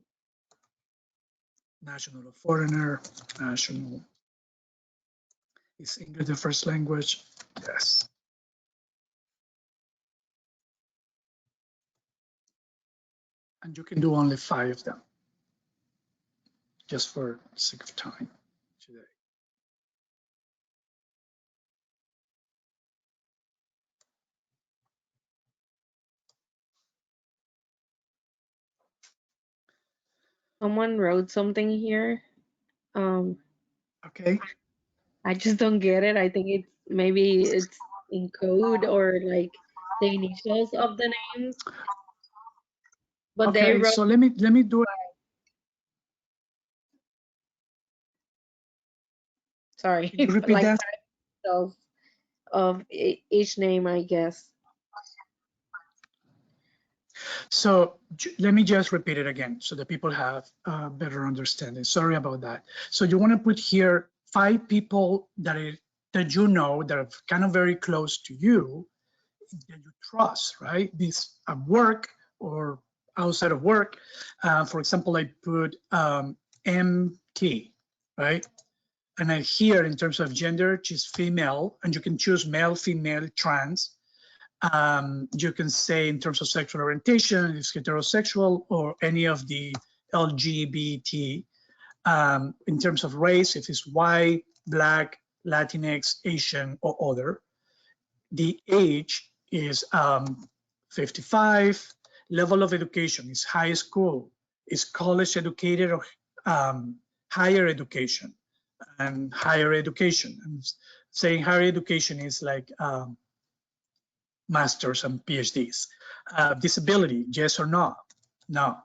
national or foreigner, national. Is English the first language? Yes. And you can do only 5 of them, just for sake of time today. Someone wrote something here. Okay. I just don't get it. I think maybe it's in code or like the initials of the names. But they Okay, wrote, so let me do it. sorry, Can you repeat like that? of each name, I guess. So let me just repeat it again so that people have a better understanding. Sorry about that. So you want to put here 5 people that you know that are kind of very close to you, that you trust, right? This at work or outside of work. For example, I put MT, right? And I here in terms of gender, she's female, and you can choose male, female, trans. You can say in terms of sexual orientation, it's heterosexual or any of the LGBT. In terms of race, if it's white, black, Latinx, Asian, or other. The age is 55. Level of education is high school, is college educated or higher education. And higher education. And saying higher education is like masters and PhDs. Disability, yes or no? No.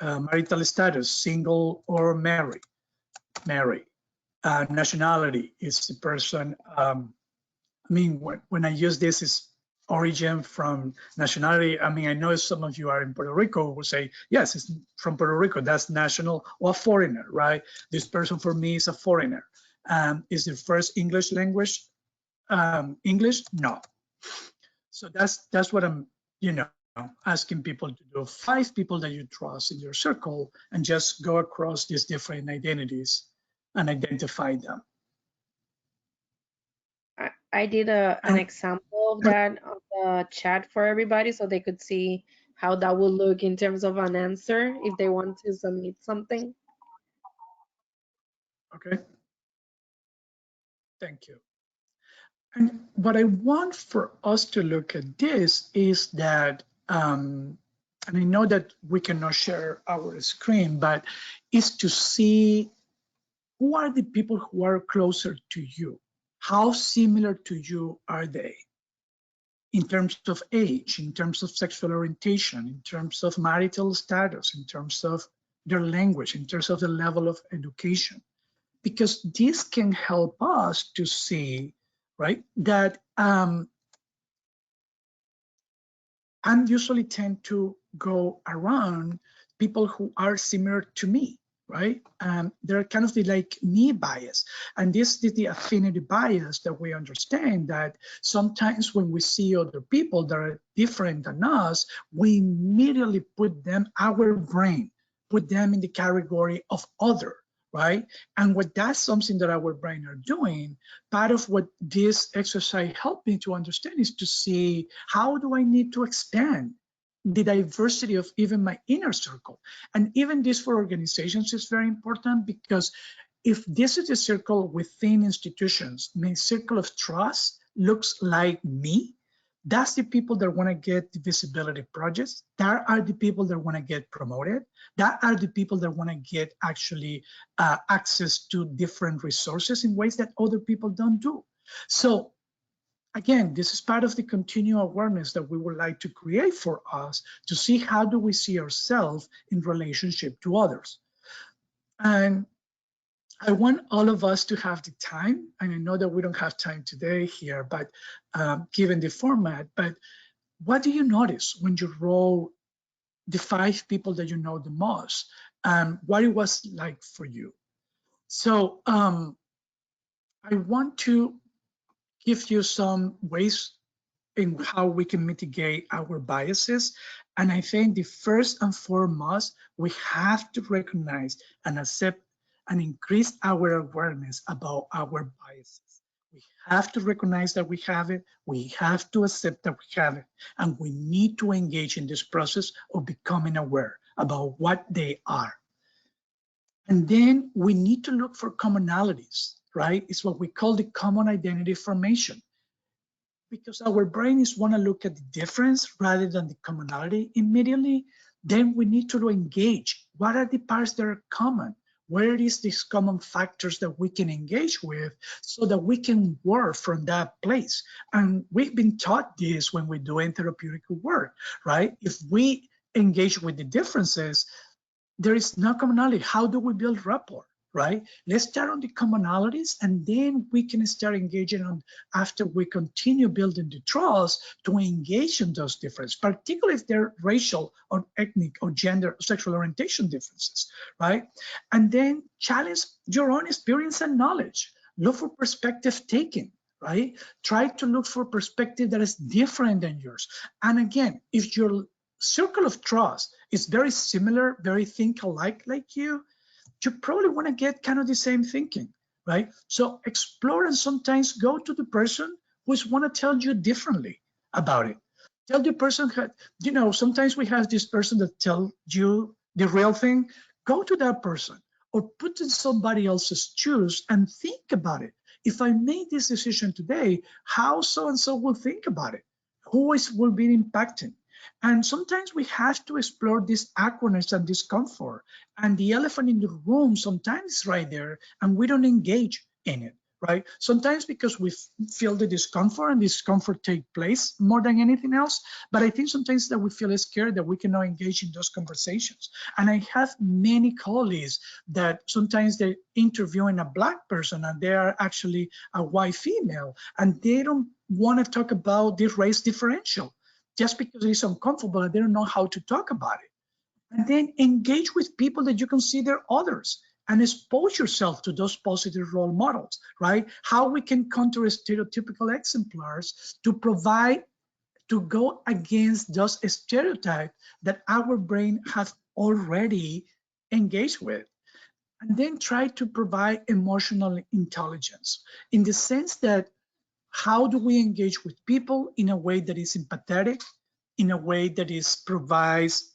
Marital status, single or married? Married. Nationality is the person, I mean, when I use this is origin from nationality. I mean, I know some of you are in Puerto Rico will say, yes, it's from Puerto Rico, that's national, or foreigner, right? This person for me is a foreigner. Is the first English language English? No. So that's what I'm, asking people to do. 5 people that you trust in your circle and just go across these different identities and identify them. I did an example of that on the chat for everybody so they could see how that would look in terms of an answer if they want to submit something. Okay. Thank you. And what I want for us to look at this is that, and I know that we cannot share our screen, but is to see who are the people who are closer to you. How similar to you are they in terms of age, in terms of sexual orientation, in terms of marital status, in terms of their language, in terms of the level of education? Because this can help us to see, right, that I usually tend to go around people who are similar to me, right? They're kind of the like me bias. And this is the affinity bias that we understand that sometimes when we see other people that are different than us, we immediately put them, our brain, put them in the category of other, right? And what that's something that our brain are doing, part of what this exercise helped me to understand is to see how do I need to expand the diversity of even my inner circle. And even this for organizations is very important, because if this is a circle within institutions, my circle of trust looks like me, that's the people that want to get the visibility projects. That are the people that want to get promoted. That are the people that want to get actually access to different resources in ways that other people don't do. So again, this is part of the continual awareness that we would like to create for us to see how do we see ourselves in relationship to others. And I want all of us to have the time, and I know that we don't have time today here, but given the format, but what do you notice when you roll the 5 people that you know the most, what it was like for you? So I want to give you some ways in how we can mitigate our biases. And I think the first and foremost, we have to recognize and accept and increase our awareness about our biases. We have to recognize that we have it. We have to accept that we have it. And we need to engage in this process of becoming aware about what they are. And then we need to look for commonalities, right? It's what we call the common identity formation, because our brain is want to look at the difference rather than the commonality immediately. Then we need to engage. What are the parts that are common? Where is these common factors that we can engage with so that we can work from that place? And we've been taught this when we're doing therapeutic work, right? If we engage with the differences, there is no commonality. How do we build rapport, right? Let's start on the commonalities, and then we can start engaging on, after we continue building the trust, to engage in those differences, particularly if they're racial or ethnic or gender or sexual orientation differences, right? And then challenge your own experience and knowledge. Look for perspective taking, right? Try to look for perspective that is different than yours. And again, if your circle of trust is very similar, very think alike like you probably want to get kind of the same thinking, right? So explore and sometimes go to the person who's want to tell you differently about it. Tell the person, you know, sometimes we have this person that tell you the real thing. Go to that person or put in somebody else's shoes and think about it. If I made this decision today, how so-and-so will think about it? Who will be impacting? And sometimes we have to explore this awkwardness and discomfort. And the elephant in the room sometimes is right there, and we don't engage in it, right? Sometimes because we feel the discomfort, and discomfort take place more than anything else. But I think sometimes that we feel scared that we cannot engage in those conversations. And I have many colleagues that sometimes they're interviewing a Black person and they are actually a white female, and they don't want to talk about this race differential, just because it's uncomfortable and they don't know how to talk about it. And then engage with people that you consider others and expose yourself to those positive role models, right? How we can counter stereotypical exemplars to provide, to go against those stereotypes that our brain has already engaged with. And then try to provide emotional intelligence in the sense that how do we engage with people in a way that is empathetic, in a way that is provides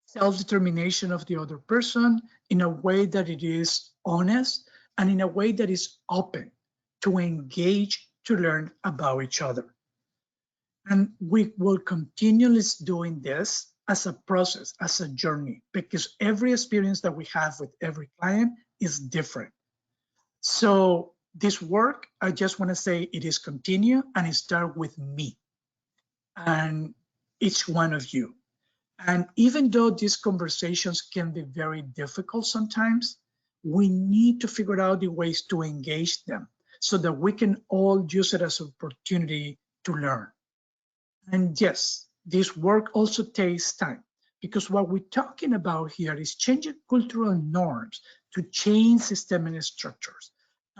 self-determination of the other person, in a way that it is honest, and in a way that is open to engage, to learn about each other. And we will continually doing this as a process, as a journey, because every experience that we have with every client is different. So this work, I just want to say it is continue, and it starts with me and each one of you. And even though these conversations can be very difficult sometimes, we need to figure out the ways to engage them so that we can all use it as an opportunity to learn. And yes, this work also takes time, because what we're talking about here is changing cultural norms to change systemic structures.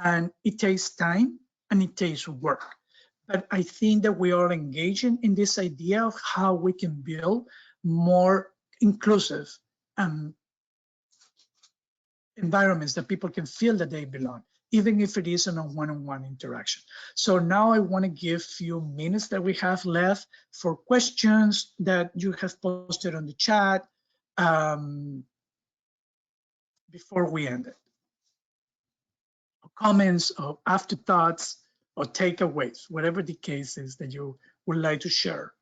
And it takes time and it takes work. But I think that we are engaging in this idea of how we can build more inclusive environments that people can feel that they belong, even if it isn't a one-on-one interaction. So now I want to give a few minutes that we have left for questions that you have posted on the chat before we end it. Or comments or afterthoughts or takeaways, whatever the case is that you would like to share.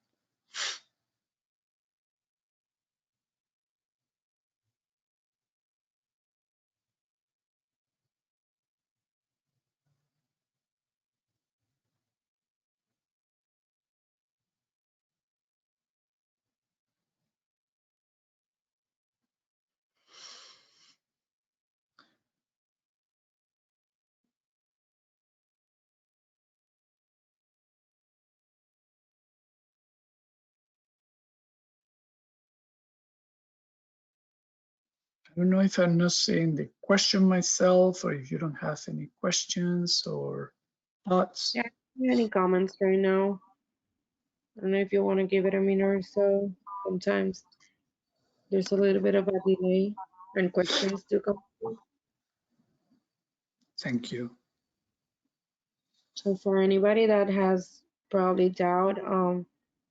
I don't know if I'm not seeing the question myself, or if you don't have any questions or thoughts. Yeah, any comments right now? I don't know if you want to give it a minute or so. Sometimes there's a little bit of a delay and questions do come through. Thank you. So for anybody that has probably doubt,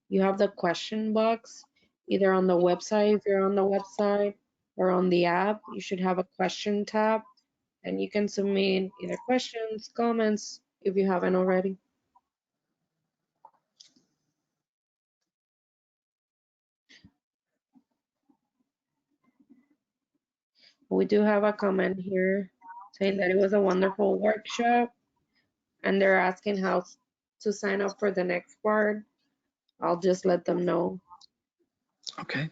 you have the question box either on the website, if you're on the website, or on the app. You should have a question tab, and you can submit either questions, comments, if you haven't already. We do have a comment here saying that it was a wonderful workshop, and they're asking how to sign up for the next part. I'll just let them know. Okay.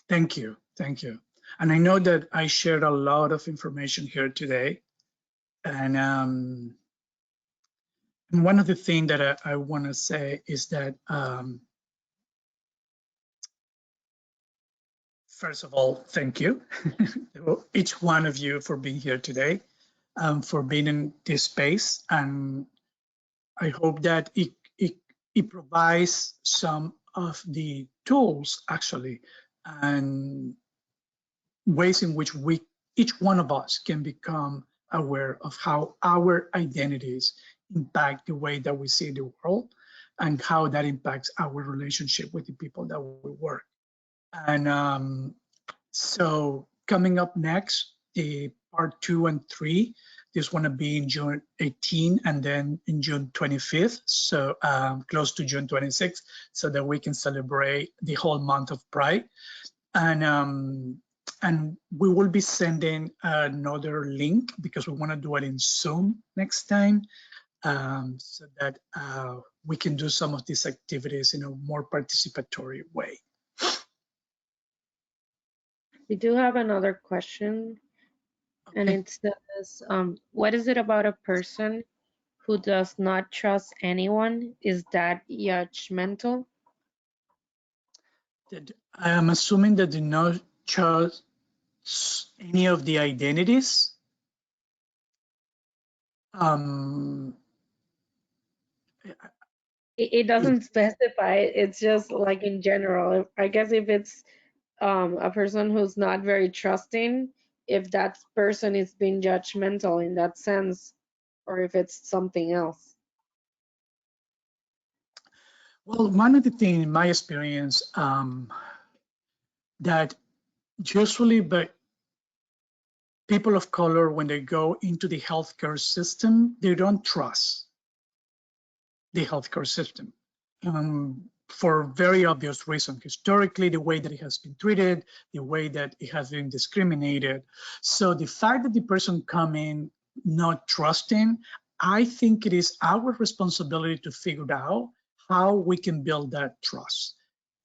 Thank you. Thank you. And I know that I shared a lot of information here today. And one of the things that I want to say is that, first of all, thank you, each one of you, for being here today, for being in this space. And I hope that it provides some of the tools, actually, and ways in which each one of us can become aware of how our identities impact the way that we see the world, and how that impacts our relationship with the people that we work. And so coming up next, the part 2 and 3, this one to be in June 18 and then in June 25th, so close to June 26th, so that we can celebrate the whole month of Pride. And we will be sending another link, because we want to do it in Zoom next time, so that we can do some of these activities in a more participatory way. We do have another question, Okay. and it says, what is it about a person who does not trust anyone? Is that judgmental? I am assuming that do not trust any of the identities. It doesn't specify. It's just like in general. I guess if it's a person who's not very trusting, if that person is being judgmental in that sense, or if it's something else. Well, one of the things in my experience, that usually, but people of color, when they go into the healthcare system, they don't trust the healthcare system. for very obvious reason, historically, the way that it has been treated, the way that it has been discriminated. So the fact that the person come in not trusting, I think it is our responsibility to figure out how we can build that trust.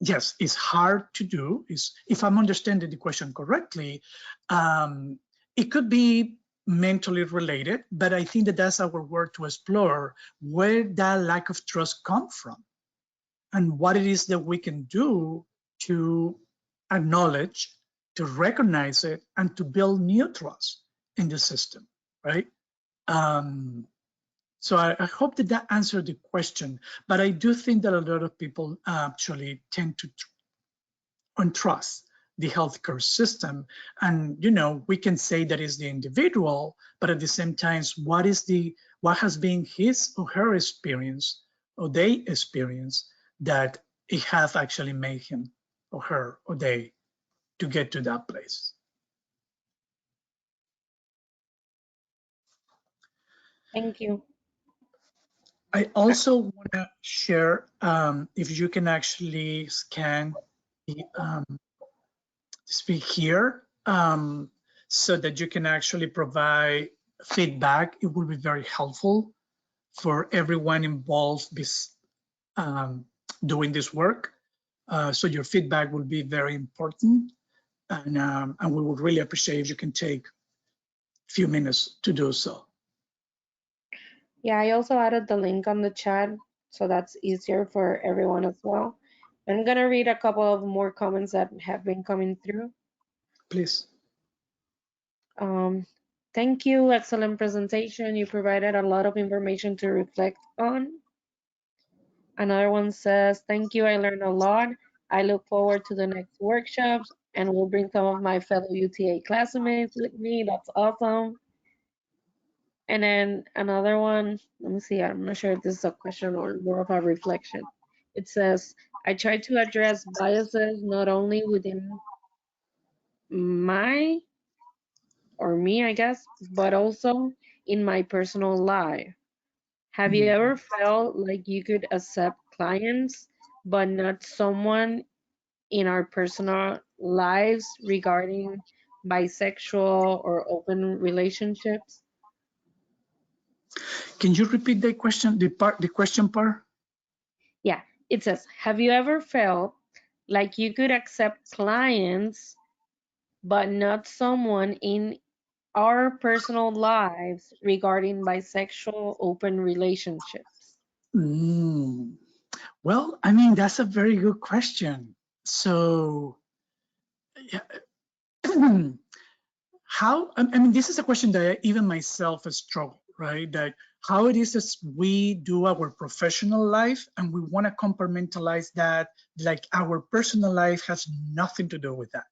Yes, it's hard to do. If I'm understanding the question correctly, it could be mentally related, but I think that that's our work to explore where that lack of trust comes from and what it is that we can do to acknowledge, to recognize it, and to build new trust in the system, right? So I hope that that answered the question, but I do think that a lot of people actually tend to untrust the healthcare system. And, you know, we can say that is the individual, but at the same time, what has been his or her experience or they experience that it have actually made him or her or they to get to that place. Thank you. I also want to share if you can actually scan the speak here so that you can actually provide feedback. It will be very helpful for everyone involved doing this work. So your feedback will be very important, and we would really appreciate if you can take a few minutes to do so. Yeah, I also added the link on the chat, so that's easier for everyone as well. I'm gonna read a couple of more comments that have been coming through. Please. Thank you, excellent presentation. You provided a lot of information to reflect on. Another one says, thank you, I learned a lot. I look forward to the next workshops and will bring some of my fellow UTA classmates with me. That's awesome. And then another one, let me see, I'm not sure if this is a question or more of a reflection. It says, I try to address biases not only within my or me, I guess, but also in my personal life. Have you ever felt like you could accept clients, but not someone in our personal lives regarding bisexual or open relationships? Can you repeat the question, the question part? Yeah, it says, have you ever felt like you could accept clients, but not someone in our personal lives regarding bisexual open relationships? Well, I mean, that's a very good question. So, yeah, I mean, this is a question that I, even myself has struggled, right? That how it is as we do our professional life and we want to compartmentalize that, like our personal life has nothing to do with that.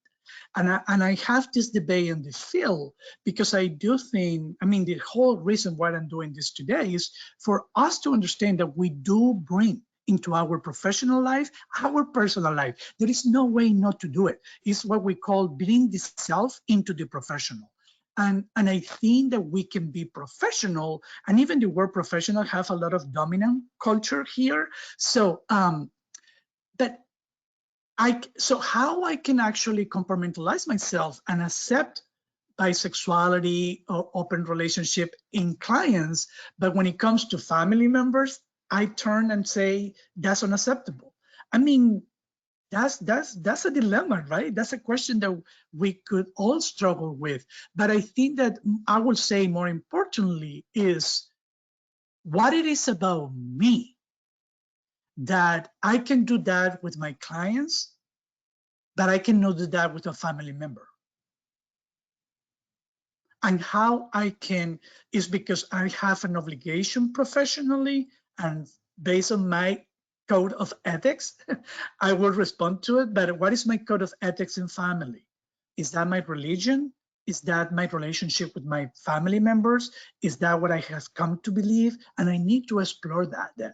And I have this debate in the field because I do think, I mean, the whole reason why I'm doing this today is for us to understand that we do bring into our professional life, our personal life. There is no way not to do it. It's what we call bring the self into the professional. And I think that we can be professional, and even the word professional have a lot of dominant culture here. So so how I can actually compartmentalize myself and accept bisexuality or open relationship in clients, but when it comes to family members, I turn and say that's unacceptable. I mean, that's a dilemma, right? That's a question that we could all struggle with. But I think that I will say more importantly is what it is about me that I can do that with my clients, but I cannot do that with a family member. And how I can is because I have an obligation professionally, and based on my code of ethics, I will respond to it. But what is my code of ethics in family? Is that my religion? Is that my relationship with my family members? Is that what I have come to believe? And I need to explore that then.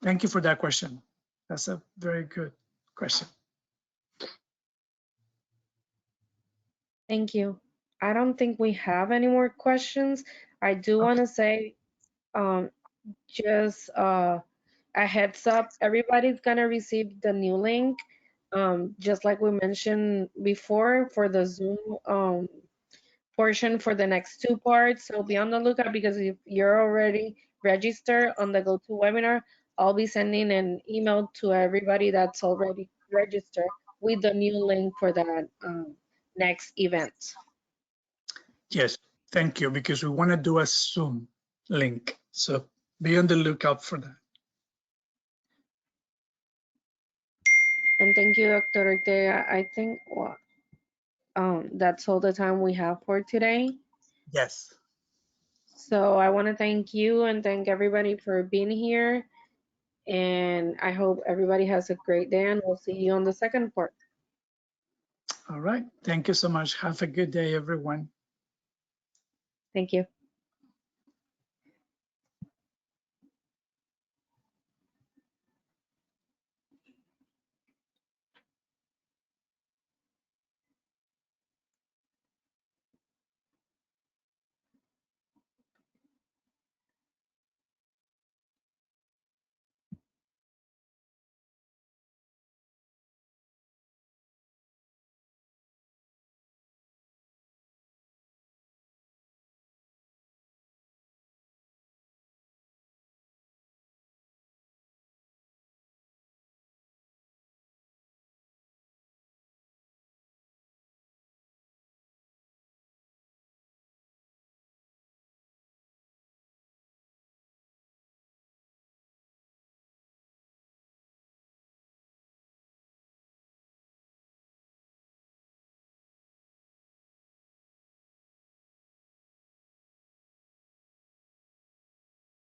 Thank you for that question. That's a very good question. Thank you. I don't think we have any more questions. I do want to say Just a heads up, everybody's gonna receive the new link. Just like we mentioned before for the Zoom portion for the next two parts. So be on the lookout, because if you're already registered on the GoToWebinar, I'll be sending an email to everybody that's already registered with the new link for that next event. Yes, thank you, because we want to do a Zoom link. So be on the lookout for that. And thank you, Dr. Ortega. I think that's all the time we have for today. Yes. So I want to thank you and thank everybody for being here. And I hope everybody has a great day, and we'll see you on the second part. All right. Thank you so much. Have a good day, everyone. Thank you.